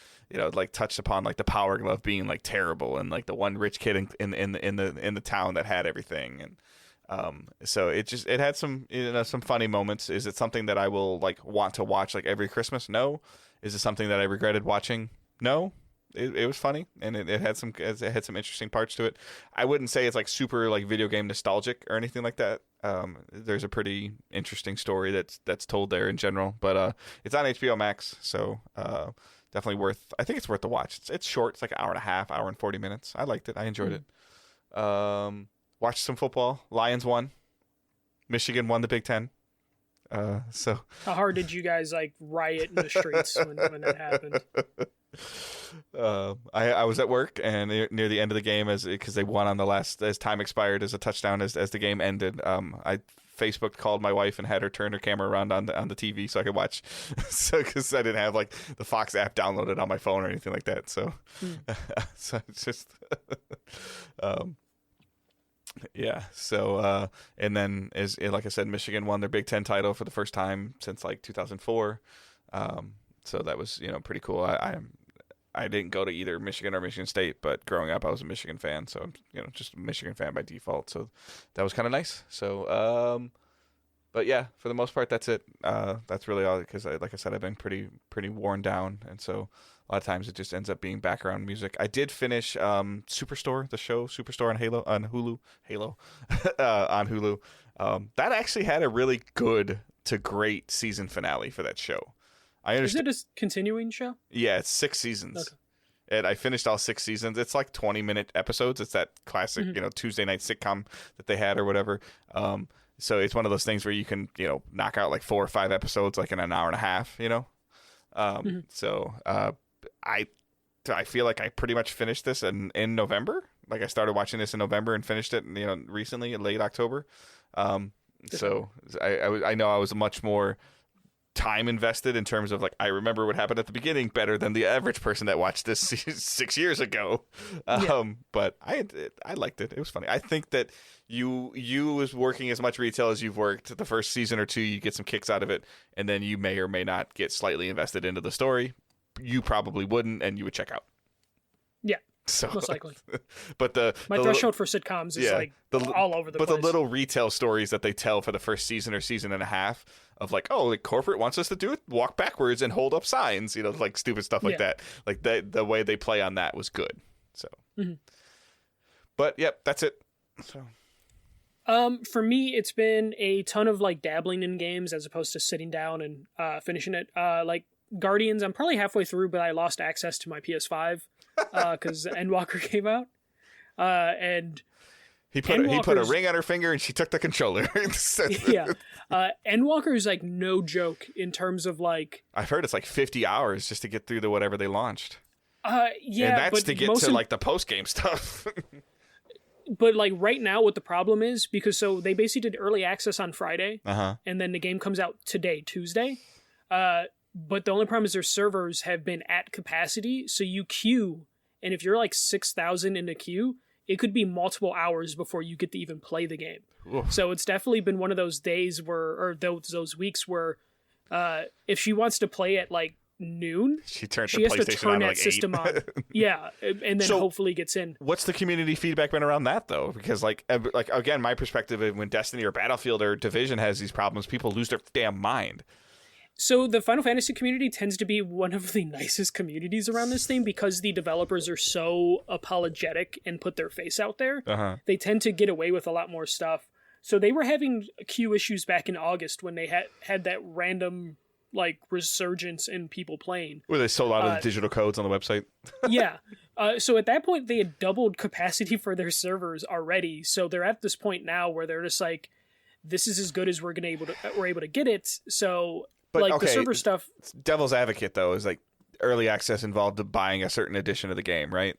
like touched upon like the Power Glove being like terrible and like the one rich kid in the town that had everything and so it had some some funny moments. Is it something that I will like want to watch like every Christmas? No. Is it something that I regretted watching? No. It was funny and it had some interesting parts to it. I wouldn't say it's like super like video game nostalgic or anything like that. There's a pretty interesting story that's told there in general, but it's on HBO Max, so definitely I think it's worth the watch. It's short. It's like an hour and a half, hour and 40 minutes. I liked it. I enjoyed it. Watched some football. Lions won. Michigan won the Big Ten. So how hard did you guys like riot in the streets when that happened? I was at work and near the end of the game because they won on the last as time expired as a touchdown as the game ended. I Facebook called my wife and had her turn her camera around on the TV so I could watch. So because I didn't have like the Fox app downloaded on my phone or anything like that. So so it's just. Yeah. So, and then like I said, Michigan won their Big Ten title for the first time since like 2004. So that was, pretty cool. I didn't go to either Michigan or Michigan State, but growing up I was a Michigan fan. So, just a Michigan fan by default. So that was kind of nice. So, but yeah, for the most part, that's it. That's really all because like I said, I've been pretty worn down. And so A lot of times it just ends up being background music. I did finish Superstore, the show Superstore on Hulu, on Hulu. That actually had a really good to great season finale for that show. I understand. Is it a continuing show? Yeah, it's 6 seasons. Okay. And I finished all 6 seasons. It's like 20-minute episodes. It's that classic, Tuesday night sitcom that they had or whatever. So it's one of those things where you can, knock out like 4 or 5 episodes like in an hour and a half, So I feel like I pretty much finished this in November. Like I started watching this in November and finished it, recently in late October. So I know I was much more time invested in terms of like I remember what happened at the beginning better than the average person that watched this 6 years ago. But I liked it. It was funny. I think that you was working as much retail as you've worked the first season or 2, you get some kicks out of it, and then you may or may not get slightly invested into the story. You probably wouldn't, and you would check out. Yeah. So, most likely. But my threshold for sitcoms is all over the place. But the little retail stories that they tell for the first season or season and a half of like, oh, like corporate wants us to do it, walk backwards and hold up signs, like stupid stuff like that. Like the way they play on that was good. So, but yep, that's it. So, for me, it's been a ton of like dabbling in games as opposed to sitting down and finishing it. Like Guardians, I'm probably halfway through, but I lost access to my PS5 because Endwalker came out, and he put a ring on her finger and she took the controller. Endwalker is like no joke in terms of like I've heard it's like 50 hours just to get through to whatever they launched. And that's to get to like the post game stuff. But like right now, what the problem is because so they basically did early access on Friday, and then the game comes out today, Tuesday. But the only problem is their servers have been at capacity, so you queue, and if you're like 6,000 in the queue, it could be multiple hours before you get to even play the game. Oof. So it's definitely been one of those days or those weeks where if she wants to play at like noon, she has to turn that system on. Yeah, and then hopefully gets in. What's the community feedback been around that though? Because like again, my perspective, when Destiny or Battlefield or Division has these problems, people lose their damn mind. So the Final Fantasy community tends to be one of the nicest communities around this thing because the developers are so apologetic and put their face out there. They tend to get away with a lot more stuff. So they were having queue issues back in August when they had that random like resurgence in people playing. Where they sold out of the digital codes on the website. Yeah. So at that point, they had doubled capacity for their servers already. So they're at this point now where they're just like, this is as good as we're able to get it. So... But like the server stuff. Devil's advocate though is like early access involved buying a certain edition of the game, right?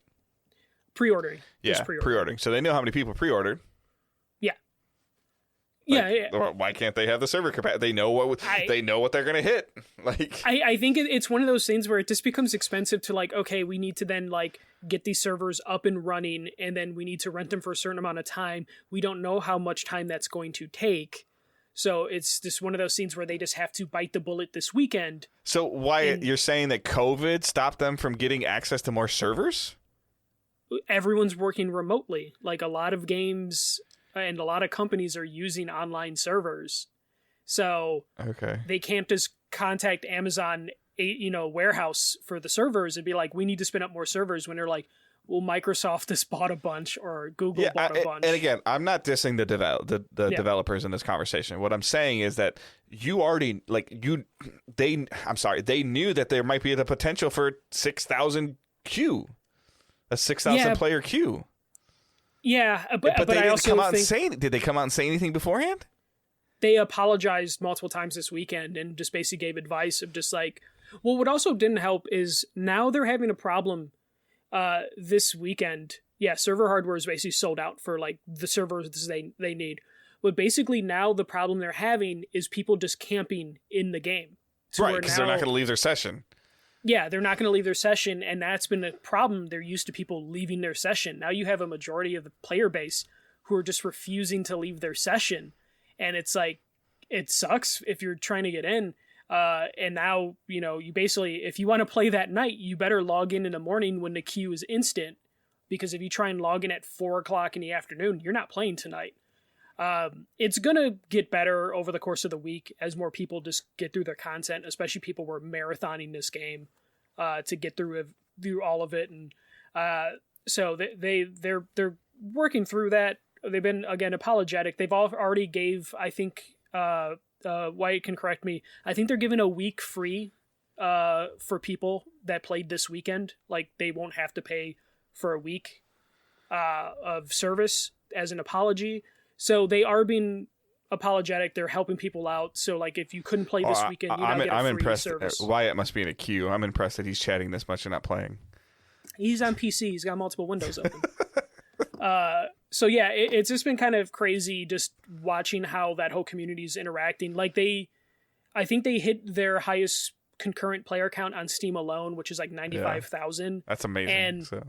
Pre-ordering. Yeah, pre-ordering. So they know how many people pre-ordered. Yeah. Why can't they have the server capacity? They know what they're gonna hit. Like I think it's one of those things where it just becomes expensive to like, okay, we need to then like get these servers up and running, and then we need to rent them for a certain amount of time. We don't know how much time that's going to take. So it's just one of those scenes where they just have to bite the bullet this weekend. So you're saying that COVID stopped them from getting access to more servers? Everyone's working remotely. Like a lot of games and a lot of companies are using online servers. So they can't just contact Amazon, warehouse for the servers and be like, we need to spin up more servers when they're like, well, Microsoft has bought a bunch or Google bought a bunch. And again, I'm not dissing the developers in this conversation. What I'm saying is that you already they knew that there might be the potential for 6,000 queue, a 6,000 player queue. Yeah, but they I didn't come out and say. Did they come out and say anything beforehand? They apologized multiple times this weekend and just basically gave advice of just like, well, what also didn't help is now they're having a problem. This weekend, server hardware is basically sold out for like the servers they need. But basically now the problem they're having is people just camping in the game. Right, because they're not going to leave their session. Yeah, they're not going to leave their session, and that's been a problem. They're used to people leaving their session. Now you have a majority of the player base who are just refusing to leave their session, and it's like, it sucks if you're trying to get in. And now, you basically, if you want to play that night, you better log in the morning when the queue is instant, because if you try and log in at 4:00 in the afternoon, you're not playing tonight. It's going to get better over the course of the week as more people just get through their content, especially people who are marathoning this game. to get through all of it, and so they're working through that. They've been, again, apologetic. They've already gave, I think, Wyatt can correct me, I think they're giving a week free for people that played this weekend. Like, they won't have to pay for a week of service as an apology. So they are being apologetic. They're helping people out. So, like, if you couldn't play this weekend, you now get a free impressed. service. Wyatt must be in a queue. I'm impressed that he's chatting this much and not playing. He's on PC. He's got multiple windows open. So yeah, it's just been kind of crazy just watching how that whole community is interacting. Like, I think they hit their highest concurrent player count on Steam alone, which is like 95,000. That's amazing. And so.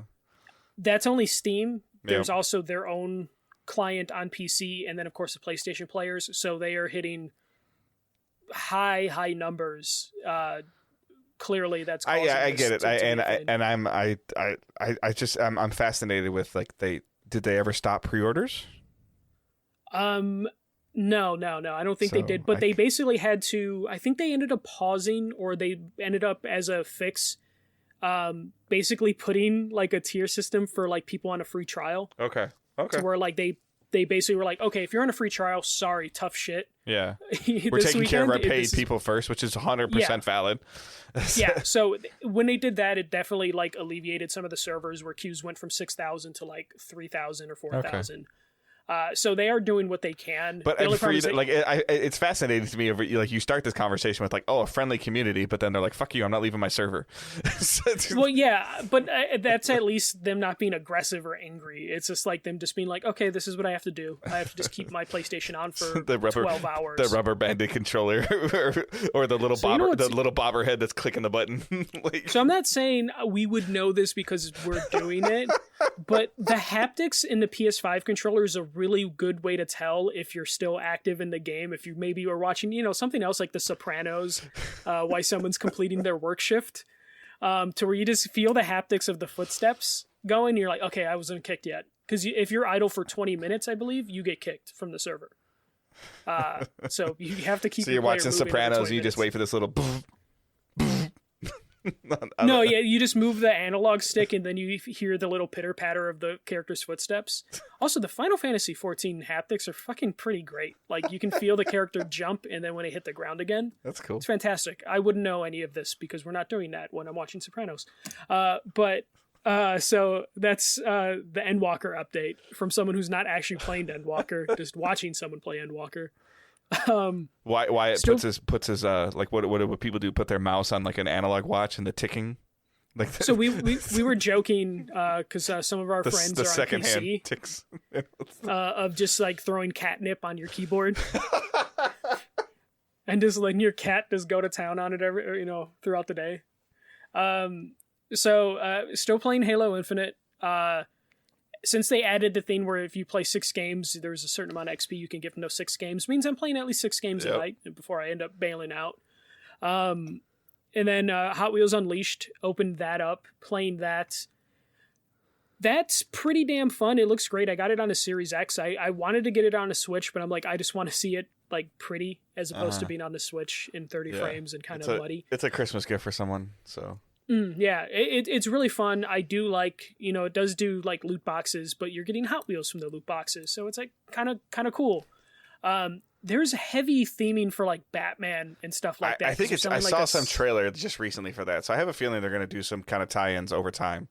That's only Steam. There's also their own client on PC, and then of course the PlayStation players. So they are hitting high numbers. Clearly, that's causing I get it. I'm fascinated with, like, did they ever stop pre-orders? No. I don't think they did. But they basically had to. I think they ended up pausing, or they ended up as a fix, basically putting like a tier system for like people on a free trial. Okay. To where like they basically were like, okay, if you're on a free trial, sorry, tough shit. Yeah. We're taking care of our paid people first, which is 100% valid. Yeah. So when they did that, it definitely like alleviated some of the servers where queues went from 6,000 to like 3,000 or 4,000. Okay. So they are doing what they can. But it's fascinating to me. Like, you start this conversation with like, oh, a friendly community, but then they're like, fuck you, I'm not leaving my server. Well, yeah, but that's at least them not being aggressive or angry. It's just like them just being like, okay, this is what I have to do. I have to just keep my PlayStation on for 12 hours. The rubber banded controller, or the little little bobber head that's clicking the button. Like... So I'm not saying we would know this because we're doing it, but the haptics in the PS5 controller is a really good way to tell if you're still active in the game. If you maybe are watching, something else like The Sopranos, why someone's completing their work shift, to where you just feel the haptics of the footsteps going. You're like, okay, I wasn't kicked yet. Because if you're idle for 20 minutes, I believe, you get kicked from the server. So you have to keep. So you're watching Sopranos, and you just wait for this little. No, yeah, you just move the analog stick and then you hear the little pitter patter of the character's footsteps. Also, the Final Fantasy 14 haptics are fucking pretty great. Like, you can feel the character jump and then when they hit the ground again. That's cool. It's fantastic. I wouldn't know any of this because we're not doing that when I'm watching Sopranos. So that's the Endwalker update from someone who's not actually playing Endwalker, just watching someone play Endwalker. Wyatt puts his like what do people do? Put their mouse on like an analog watch and the ticking. Like so we were joking because some of our friends are on PC ticks. Of just like throwing catnip on your keyboard and just letting your cat just go to town on it throughout the day. Still playing Halo Infinite. Since they added the thing where if you play 6 games, there's a certain amount of XP you can get from those 6 games. Means I'm playing at least 6 games a night before I end up bailing out. And then Hot Wheels Unleashed, opened that up, playing that. That's pretty damn fun. It looks great. I got it on a Series X. I wanted to get it on a Switch, but I'm like, I just want to see it like pretty as opposed to being on the Switch in 30 frames and kind of muddy. It's a Christmas gift for someone, so... Yeah, it's really fun. I do like, it does do like loot boxes, but you're getting Hot Wheels from the loot boxes, so it's like kind of cool. There's heavy theming for like Batman and stuff like that. I think I saw some trailer just recently for that, so I have a feeling they're going to do some kind of tie-ins over time.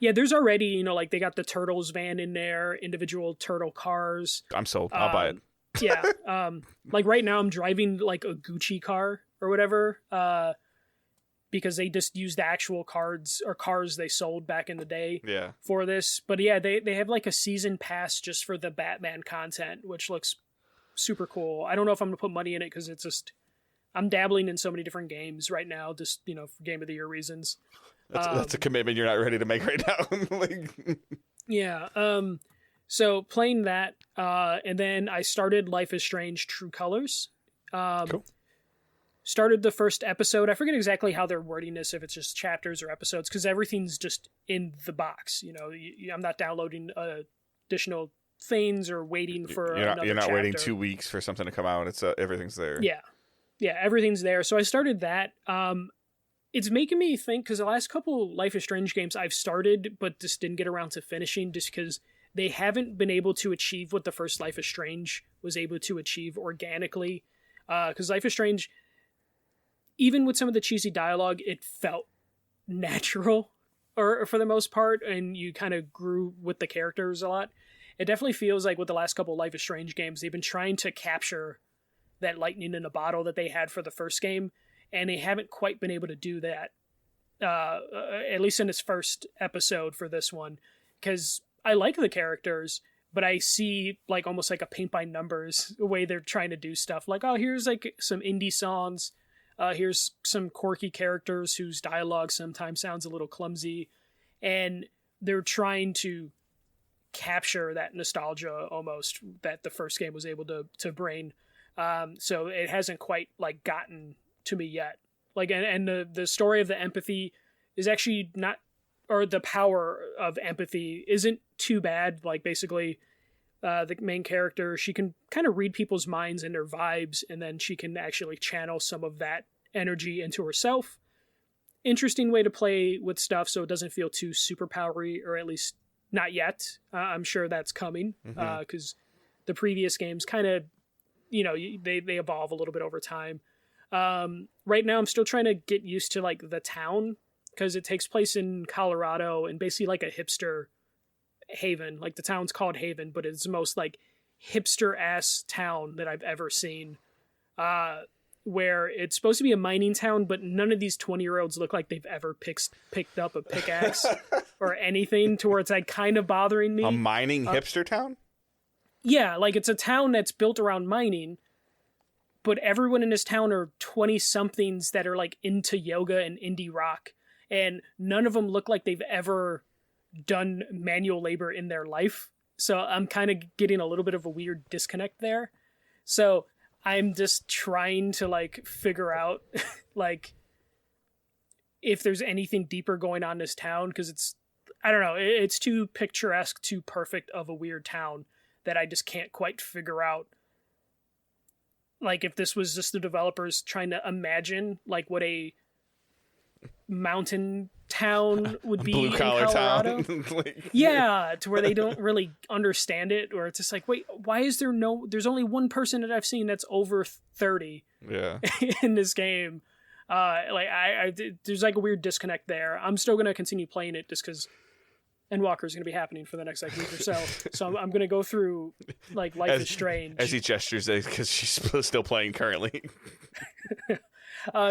Yeah, there's already, like they got the Turtles van in there, individual turtle cars. I'm sold. I'll buy it. Yeah, like right now I'm driving like a Gucci car or whatever. Because they just used the actual cars they sold back in the day for this. But yeah, they have like a season pass just for the Batman content, which looks super cool. I don't know if I'm going to put money in it because it's just, I'm dabbling in so many different games right now, just, for Game of the Year reasons. That's a commitment you're not ready to make right now. Yeah. So playing that, and then I started Life is Strange True Colors. Cool. Started the first episode. I forget exactly how they're wording this, if it's just chapters or episodes, because everything's just in the box. I'm not downloading additional things or waiting for another You're not chapter. waiting 2 weeks for something to come out. It's everything's there. Yeah, everything's there. So I started that. it's making me think, because the last couple Life is Strange games I've started, but just didn't get around to finishing, just because they haven't been able to achieve what the first Life is Strange was able to achieve organically. Because Life is Strange, even with some of the cheesy dialogue, it felt natural, or for the most part, and you kind of grew with the characters a lot. It definitely feels like with the last couple Life is Strange games, they've been trying to capture that lightning in a bottle that they had for the first game, and they haven't quite been able to do that, at least in its first episode for this one, because I like the characters, but I see like almost like a paint by numbers way they're trying to do stuff. Like, oh, here's like some indie songs, here's some quirky characters whose dialogue sometimes sounds a little clumsy, and they're trying to capture that nostalgia almost that the first game was able to bring. So it hasn't quite like gotten to me yet. Like, and the story of the empathy is actually not, or the power of empathy isn't too bad. Like, basically, the main character, she can kind of read people's minds and their vibes, and then she can actually channel some of that energy into herself. Interesting way to play with stuff so it doesn't feel too superpowery, or at least not yet. I'm sure that's coming, because the previous games kind of, you know, they evolve a little bit over time. Right now I'm still trying to get used to like the town, because it takes place in Colorado and basically like a hipster haven. Like, the town's called Haven, but it's the most like hipster ass town that I've ever seen, where it's supposed to be a mining town, but none of these 20-year-olds look like they've ever picked up a pickaxe or anything, to where it's like kind of bothering me. A mining hipster town? Yeah, like it's a town that's built around mining, but everyone in this town are 20-somethings that are like into yoga and indie rock, and none of them look like they've ever done manual labor in their life. So I'm kind of getting a little bit of a weird disconnect there. So I'm just trying to like figure out like if there's anything deeper going on in this town, because it's, I don't know, it's too picturesque, too perfect of a weird town that I just can't quite figure out. Like, if this was just the developers trying to imagine like what a mountain town would be in Colorado. Yeah, to where they don't really understand it, or it's just like, wait, why is there's only one person that I've seen that's over 30 in this game. There's like a weird disconnect there. I'm still going to continue playing it just because Endwalker is going to be happening for the next like week or so. So I'm going to go through like Life is Strange. As he gestures, because she's still playing currently.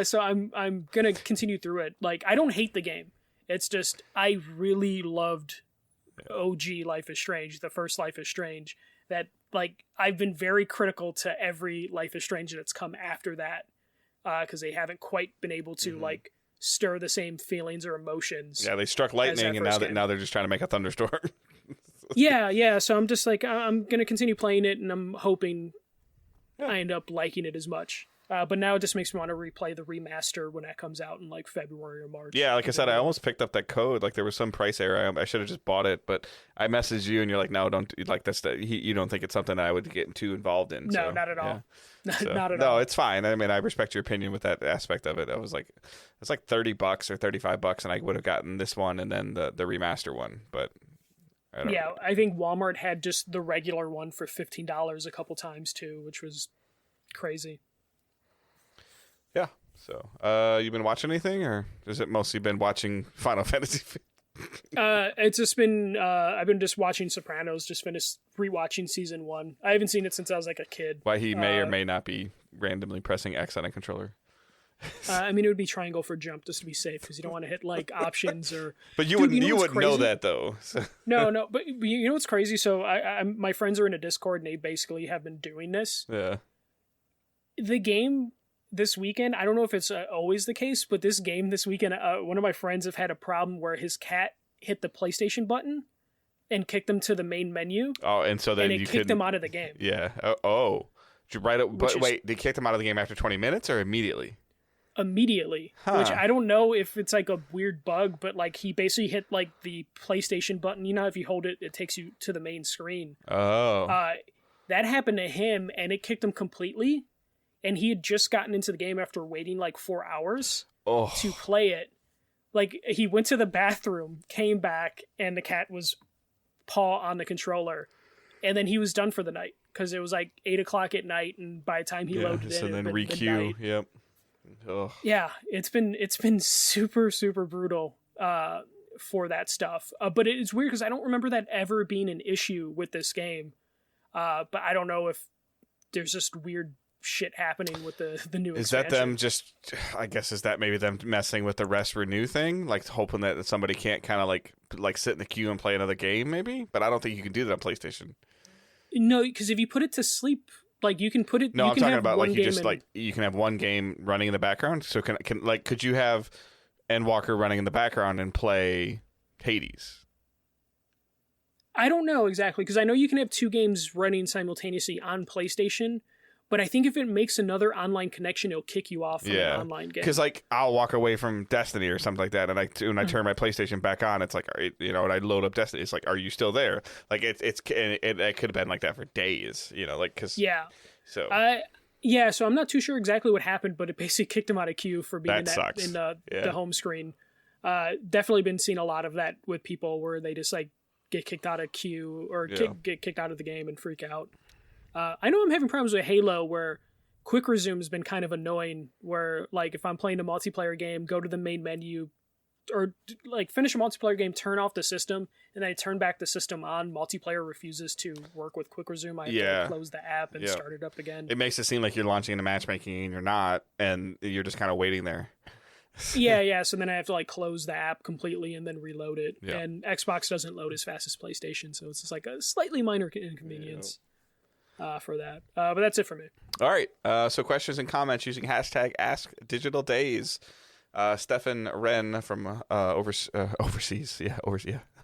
So I'm going to continue through it. Like, I don't hate the game. It's just, I really loved OG Life is Strange, the first Life is Strange, that like I've been very critical to every Life is Strange that's come after that, because they haven't quite been able to like stir the same feelings or emotions. Yeah, they struck lightning, and now they're just trying to make a thunderstorm. yeah. So I'm just like, I'm gonna continue playing it, and I'm hoping I end up liking it as much. But now it just makes me want to replay the remaster when that comes out in like February or March. Yeah, like I said, I almost picked up that code. Like, there was some price error. I should have just bought it, but I messaged you, and you're like, no, don't. Like, you don't think it's something I would get too involved in. No, so, not at all. Yeah. So, not at all. all. No, it's fine. I mean, I respect your opinion with that aspect of it. I was like, it's like $30 or $35, and I would have gotten this one and then the remaster one, but. I think Walmart had just the regular one for $15 a couple times too, which was crazy. Yeah. So, you been watching anything, or has it mostly been watching Final Fantasy? It's just been I've been just watching Sopranos. Just finished rewatching season 1. I haven't seen it since I was like a kid. Why he may or may not be randomly pressing X on a controller. I mean, it would be triangle for jump just to be safe, because you don't want to hit like options or. But you wouldn't know that though. So. No. But you know what's crazy? So my friends are in a Discord, and they basically have been doing this. Yeah. The game this weekend, I don't know if it's always the case, but this game this weekend, one of my friends have had a problem where his cat hit the PlayStation button and kicked him to the main menu. Oh, and so then you kicked him out of the game. Yeah. Oh. Did you write it? But wait, they kicked him out of the game after 20 minutes or immediately? Immediately, which I don't know if it's like a weird bug, but like he basically hit like the PlayStation button. You know, if you hold it, it takes you to the main screen. Oh. That happened to him, and it kicked him completely. And he had just gotten into the game after waiting like 4 hours. to play it. Like, he went to the bathroom, came back, and the cat was paw on the controller, and then he was done for the night because it was like 8:00 at night, and by the time he loaded in, and then requeue. midnight. Yep. Ugh. Yeah, it's been super, super brutal for that stuff. But it's weird because I don't remember that ever being an issue with this game. But I don't know if there's just weird shit happening with the new Is expansion. that them just, I guess, is that maybe them messing with the rest renew thing? Like hoping that somebody can't kind of like sit in the queue and play another game maybe? But I don't think you can do that on PlayStation. No, because if you put it to sleep, like you can put it. No, you I'm can talking have about one like you game just like you can have one game running in the background. So could you have Endwalker running in the background and play Hades? I don't know exactly because I know you can have two games running simultaneously on PlayStation, but I think if it makes another online connection, it'll kick you off from the online game. Because like I'll walk away from Destiny or something like that, and when I turn my PlayStation back on, it's like, and I load up Destiny. It's like, are you still there? Like it could have been like that for days, like because So so I'm not too sure exactly what happened, but it basically kicked him out of queue for being in the home screen. Definitely been seeing a lot of that with people where they just like get kicked out of queue or get kicked out of the game and freak out. I know I'm having problems with Halo where quick resume has been kind of annoying where like if I'm playing a multiplayer game, go to the main menu or like finish a multiplayer game, turn off the system, and then I turn back the system on. Multiplayer refuses to work with quick resume. I have to close the app and start it up again. It makes it seem like you're launching into matchmaking and you're not, and you're just kind of waiting there. yeah. So then I have to like close the app completely and then reload it. Yeah. And Xbox doesn't load as fast as PlayStation, so it's just like a slightly minor inconvenience. For that. But that's it for me. All right. So questions and comments using hashtag AskDigitalDays. Stefan Wren from overseas.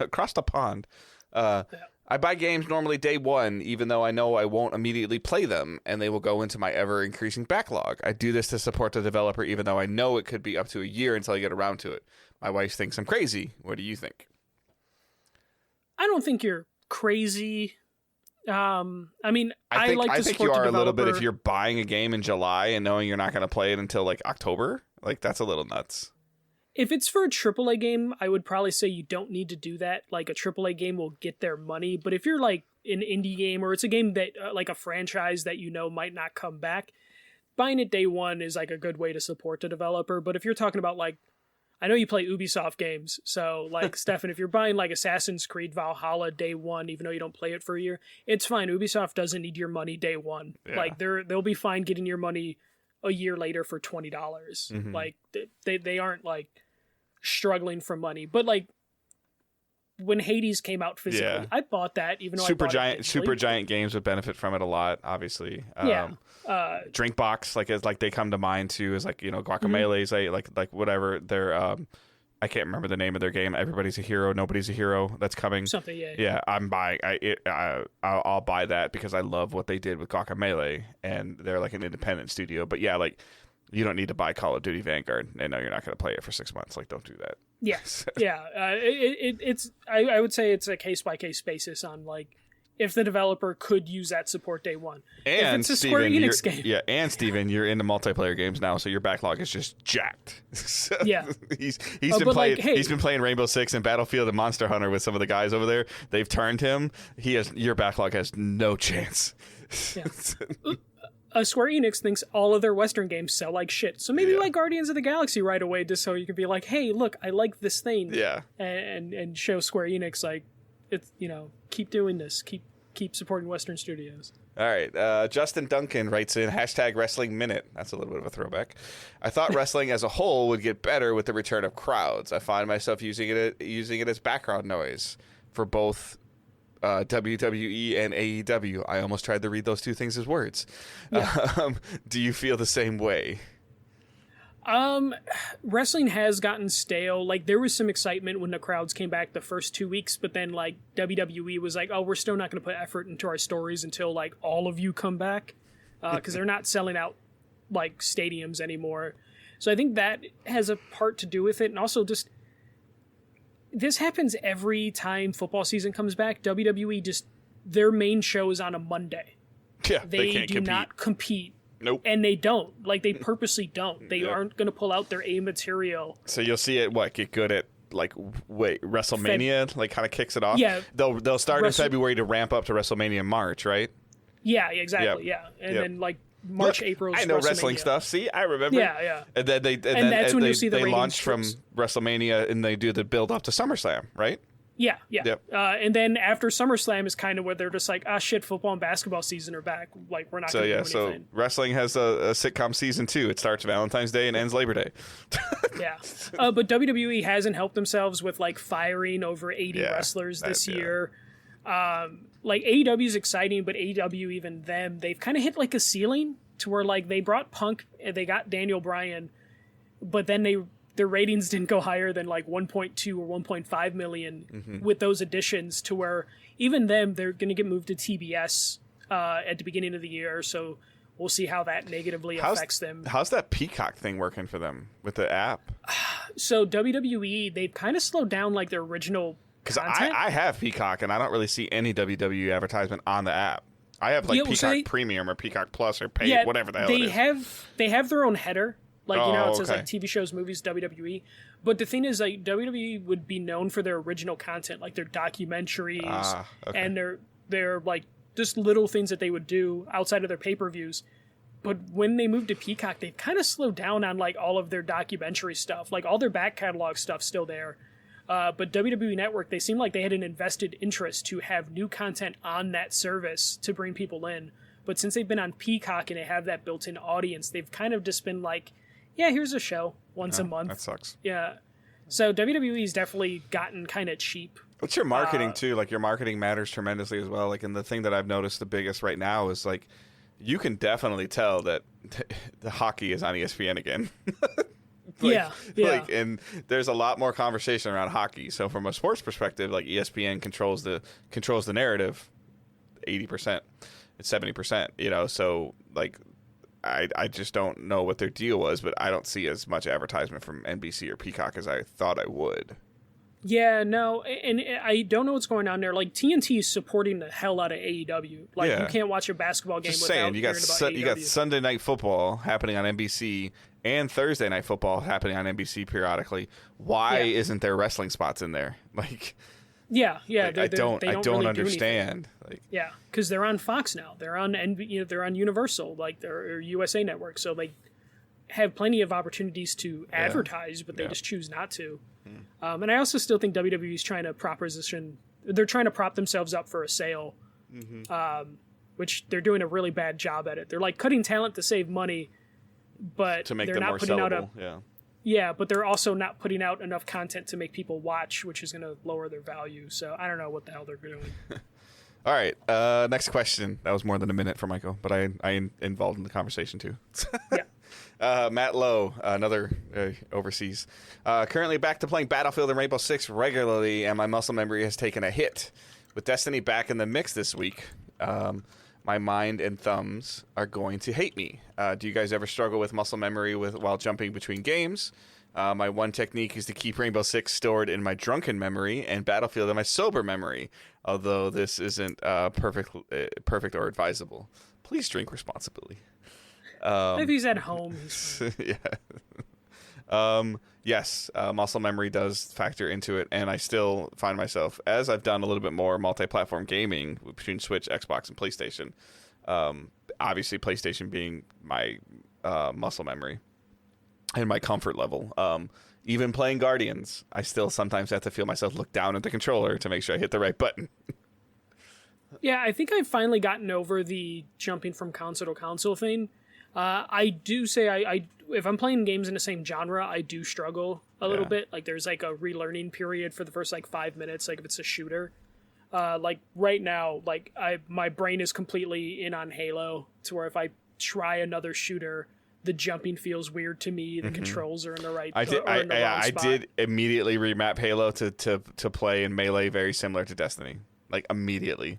Across the pond. I buy games normally day one, even though I know I won't immediately play them, and they will go into my ever-increasing backlog. I do this to support the developer, even though I know it could be up to a year until I get around to it. My wife thinks I'm crazy. What do you think? I don't think you're crazy. I mean, I like to support the developer. I think you are a little bit if you're buying a game in July and knowing you're not going to play it until like October. Like that's a little nuts. If it's for a AAA game, I would probably say you don't need to do that. Like a AAA game will get their money, but if you're like an indie game or it's a game that like a franchise that might not come back, buying it day one is like a good way to support the developer. But if you're talking about like, I know you play Ubisoft games, so like Stefan, if you're buying like Assassin's Creed Valhalla day one, even though you don't play it for a year, it's fine. Ubisoft doesn't need your money day one. Yeah. Like they'll be fine getting your money a year later for $20. Mm-hmm. Like they aren't like struggling for money. But like when Hades came out physically, I bought that even though Supergiant games would benefit from it a lot, obviously. Drinkbox, like they come to mind too, is like Guacamelee, like whatever. They're I can't remember the name of their game. Everybody's a hero, nobody's a hero. That's coming. Something, yeah. I'm buying. I'll buy that because I love what they did with Guacamelee, and they're like an independent studio. But yeah, like you don't need to buy Call of Duty Vanguard and know you're not going to play it for 6 months. Like, don't do that. Yes, yeah. It's I would say it's a case by case basis on like if the developer could use that support day one. And if it's a Square Enix game. Yeah, and Steven, you're into multiplayer games now, so your backlog is just jacked. So yeah. He's been playing Rainbow Six and Battlefield and Monster Hunter with some of the guys over there. They've turned him. Your backlog has no chance. Yeah. Square Enix thinks all of their Western games sell like shit. So maybe like Guardians of the Galaxy right away, just so you can be like, hey, look, I like this thing. Yeah. And show Square Enix like, it's keep doing this. Keep supporting Western studios. All right. Justin Duncan writes in #Wrestling Minute. That's a little bit of a throwback. I thought wrestling as a whole would get better with the return of crowds. I find myself using it as background noise for both WWE and AEW. I almost tried to read those two things as words. Yeah. Do you feel the same way? Wrestling has gotten stale. Like there was some excitement when the crowds came back the first 2 weeks, but then like WWE was like, oh, we're still not going to put effort into our stories until like all of you come back. Cause they're not selling out like stadiums anymore. So I think that has a part to do with it. And also just, this happens every time football season comes back. WWE their main show is on a Monday. Yeah, they can't do compete. not compete Nope. And they don't. Like, they purposely don't. They aren't going to pull out their A material. So you'll see it, get good at, WrestleMania, kind of kicks it off? Yeah. They'll start in February to ramp up to WrestleMania in March, right? Yeah, exactly, And then, March, April is I know wrestling stuff. See, I remember. Yeah. And then that's when you see the they ratings launch from WrestleMania and they do the build up to SummerSlam, right? Yeah. Yep. And then after SummerSlam is kind of where they're just like, shit, football and basketball season are back. Like, we're not going to do anything. So wrestling has a sitcom season 2. It starts Valentine's Day and ends Labor Day. Yeah. But WWE hasn't helped themselves with, firing over 80 wrestlers this year. AEW is exciting, but AEW, even them, they've kind of hit, a ceiling to where, they brought Punk, and they got Daniel Bryan, but then their ratings didn't go higher than 1.2 or 1.5 million with those additions, to where even them, they're going to get moved to TBS at the beginning of the year. So we'll see how that negatively affects them. How's that Peacock thing working for them with the app? So WWE, they've kind of slowed down their original because content. I have Peacock and I don't really see any WWE advertisement on the app. I have Peacock Premium or Peacock Plus or Pay, whatever the hell it is. They have their own header. It says okay. TV shows, movies, WWE. But the thing is, WWE would be known for their original content, their documentaries and their just little things that they would do outside of their pay-per-views. But when they moved to Peacock, they've kind of slowed down on all of their documentary stuff. All their back catalog stuff's still there. But WWE Network, they seem like they had an invested interest to have new content on that service to bring people in. But since they've been on Peacock and they have that built-in audience, they've kind of just been here's a show once a month. That sucks. Yeah. So WWE's definitely gotten kind of cheap. What's your marketing too? Your marketing matters tremendously as well. And the thing that I've noticed the biggest right now is you can definitely tell that the hockey is on ESPN again. Yeah. And there's a lot more conversation around hockey. So from a sports perspective, ESPN controls the narrative 80%, it's 70%, so I just don't know what their deal was, but I don't see as much advertisement from NBC or Peacock as I thought I would. Yeah, no, and I don't know what's going on there. TNT is supporting the hell out of AEW. You can't watch a basketball game without hearing about AEW. You got Sunday Night Football happening on NBC and Thursday Night Football happening on NBC periodically. Why isn't there wrestling spots in there? Yeah. I don't really understand. Yeah, because they're on Fox now. They're on they're on Universal, they're USA Network. So they have plenty of opportunities to advertise, but they just choose not to. And I also still think WWE's trying to they're trying to prop themselves up for a sale, which they're doing a really bad job at it. They're cutting talent to save money, but to make they're them not more putting sellable. out Yeah, but they're also not putting out enough content to make people watch, which is going to lower their value. So I don't know what the hell they're doing. All right, next question. That was more than a minute for Michael, but I involved in the conversation too. Matt Lowe, another overseas. Currently back to playing Battlefield and Rainbow Six regularly, and my muscle memory has taken a hit. With Destiny back in the mix this week, my mind and thumbs are going to hate me. Do you guys ever struggle with muscle memory while jumping between games? My one technique is to keep Rainbow Six stored in my drunken memory and Battlefield in my sober memory, although this isn't perfect or advisable. Please drink responsibly. If he's at home. Yes, muscle memory does factor into it, and I still find myself, as I've done a little bit more multi-platform gaming between Switch, Xbox, and PlayStation, obviously PlayStation being my muscle memory and my comfort level. Even playing Guardians, I still sometimes have to feel myself look down at the controller to make sure I hit the right button. Yeah, I think I've finally gotten over the jumping from console to console thing. I do say I if I'm playing games in the same genre, I do struggle a little bit. There's a relearning period for the first 5 minutes, if it's a shooter. Right now, my brain is completely in on Halo, to where if I try another shooter, the jumping feels weird to me. The controls are in the right. I did immediately remap Halo to play in Melee, very similar to Destiny, immediately.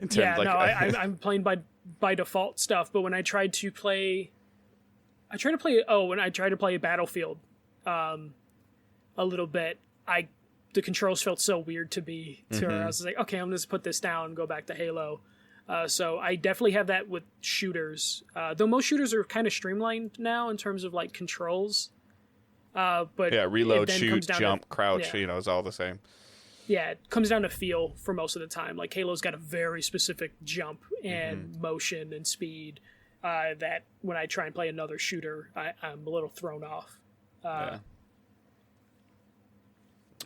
I'm playing by default stuff, but when I tried to play Battlefield a little bit, the controls felt so weird to me. To where I was okay, I'm gonna just put this down and go back to Halo. So I definitely have that with shooters. Though most shooters are kind of streamlined now in terms of like controls. But yeah, reload, shoot, jump, crouch, yeah. It's all the same. Yeah, it comes down to feel for most of the time. Like Halo's got a very specific jump and motion and speed that when I try and play another shooter, I'm a little thrown off. Yeah.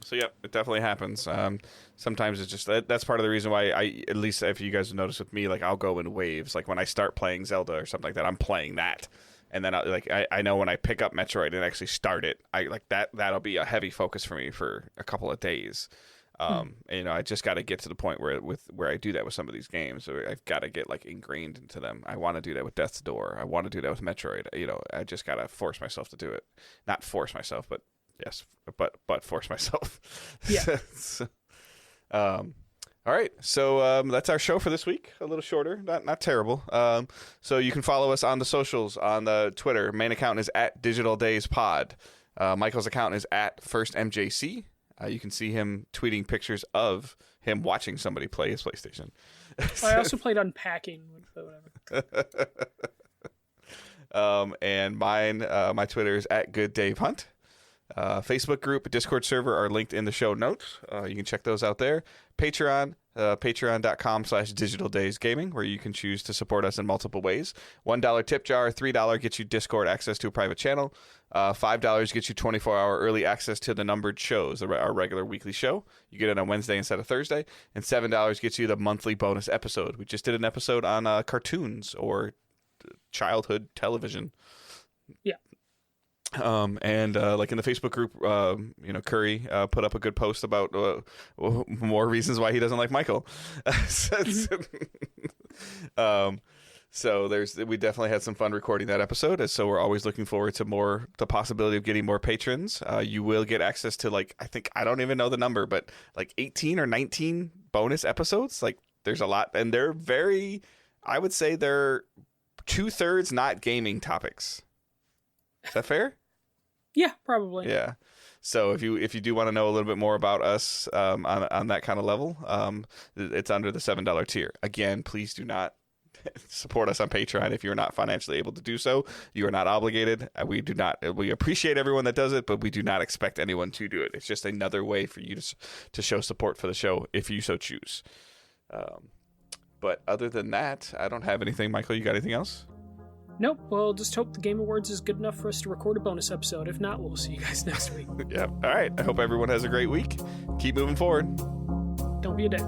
So yeah, it definitely happens. Sometimes it's just that's part of the reason why I, at least if you guys have noticed with me, like I'll go in waves. Like when I start playing Zelda or something like that, I'm playing that. And then I know when I pick up Metroid and actually start it, I like that'll be a heavy focus for me for a couple of days. And, I just got to get to the point where I do that with some of these games. I've got to get like ingrained into them. I want to do that with Death's Door. I want to do that with Metroid. I just got to force myself to do it. Not force myself, but yes, but force myself. Yeah. So, all right, so that's our show for this week. A little shorter, not terrible. So you can follow us on the socials, on the Twitter. Main account is @DigitalDaysPod. Michael's account is @FirstMJC. You can see him tweeting pictures of him watching somebody play his PlayStation. I also played Unpacking, whatever. And mine, my Twitter is @GoodDaveHunt. Facebook group, Discord server are linked in the show notes. You can check those out there. Patreon, patreon.com/digitaldaysgaming, where you can choose to support us in multiple ways. $1 tip jar, $3 gets you Discord access to a private channel. $5 gets you 24-hour early access to the numbered shows, our regular weekly show. You get it on Wednesday instead of Thursday. And $7 gets you the monthly bonus episode. We just did an episode on cartoons or childhood television. Yeah. And like in the Facebook group, Curry put up a good post about more reasons why he doesn't like Michael. So we definitely had some fun recording that episode. So we're always looking forward to the possibility of getting more patrons. You will get access to I don't even know the number, but like 18 or 19 bonus episodes. Like there's a lot, and they're I would say they're 2/3 not gaming topics. Is that fair? Yeah, probably. Yeah. So if you do want to know a little bit more about us on that kind of level, it's under the $7 tier. Again, please do not support us on Patreon if you're not financially able to do so. You are not obligated. We appreciate everyone that does it, but we do not expect anyone to do it. It's just another way for you to show support for the show if you so choose. But other than that, I don't have anything. Michael, you got anything else? Nope. Well, just hope the Game Awards is good enough for us to record a bonus episode. If not, we'll see you guys next week. Yeah. All right. I hope everyone has a great week. Keep moving forward. Don't be a dick.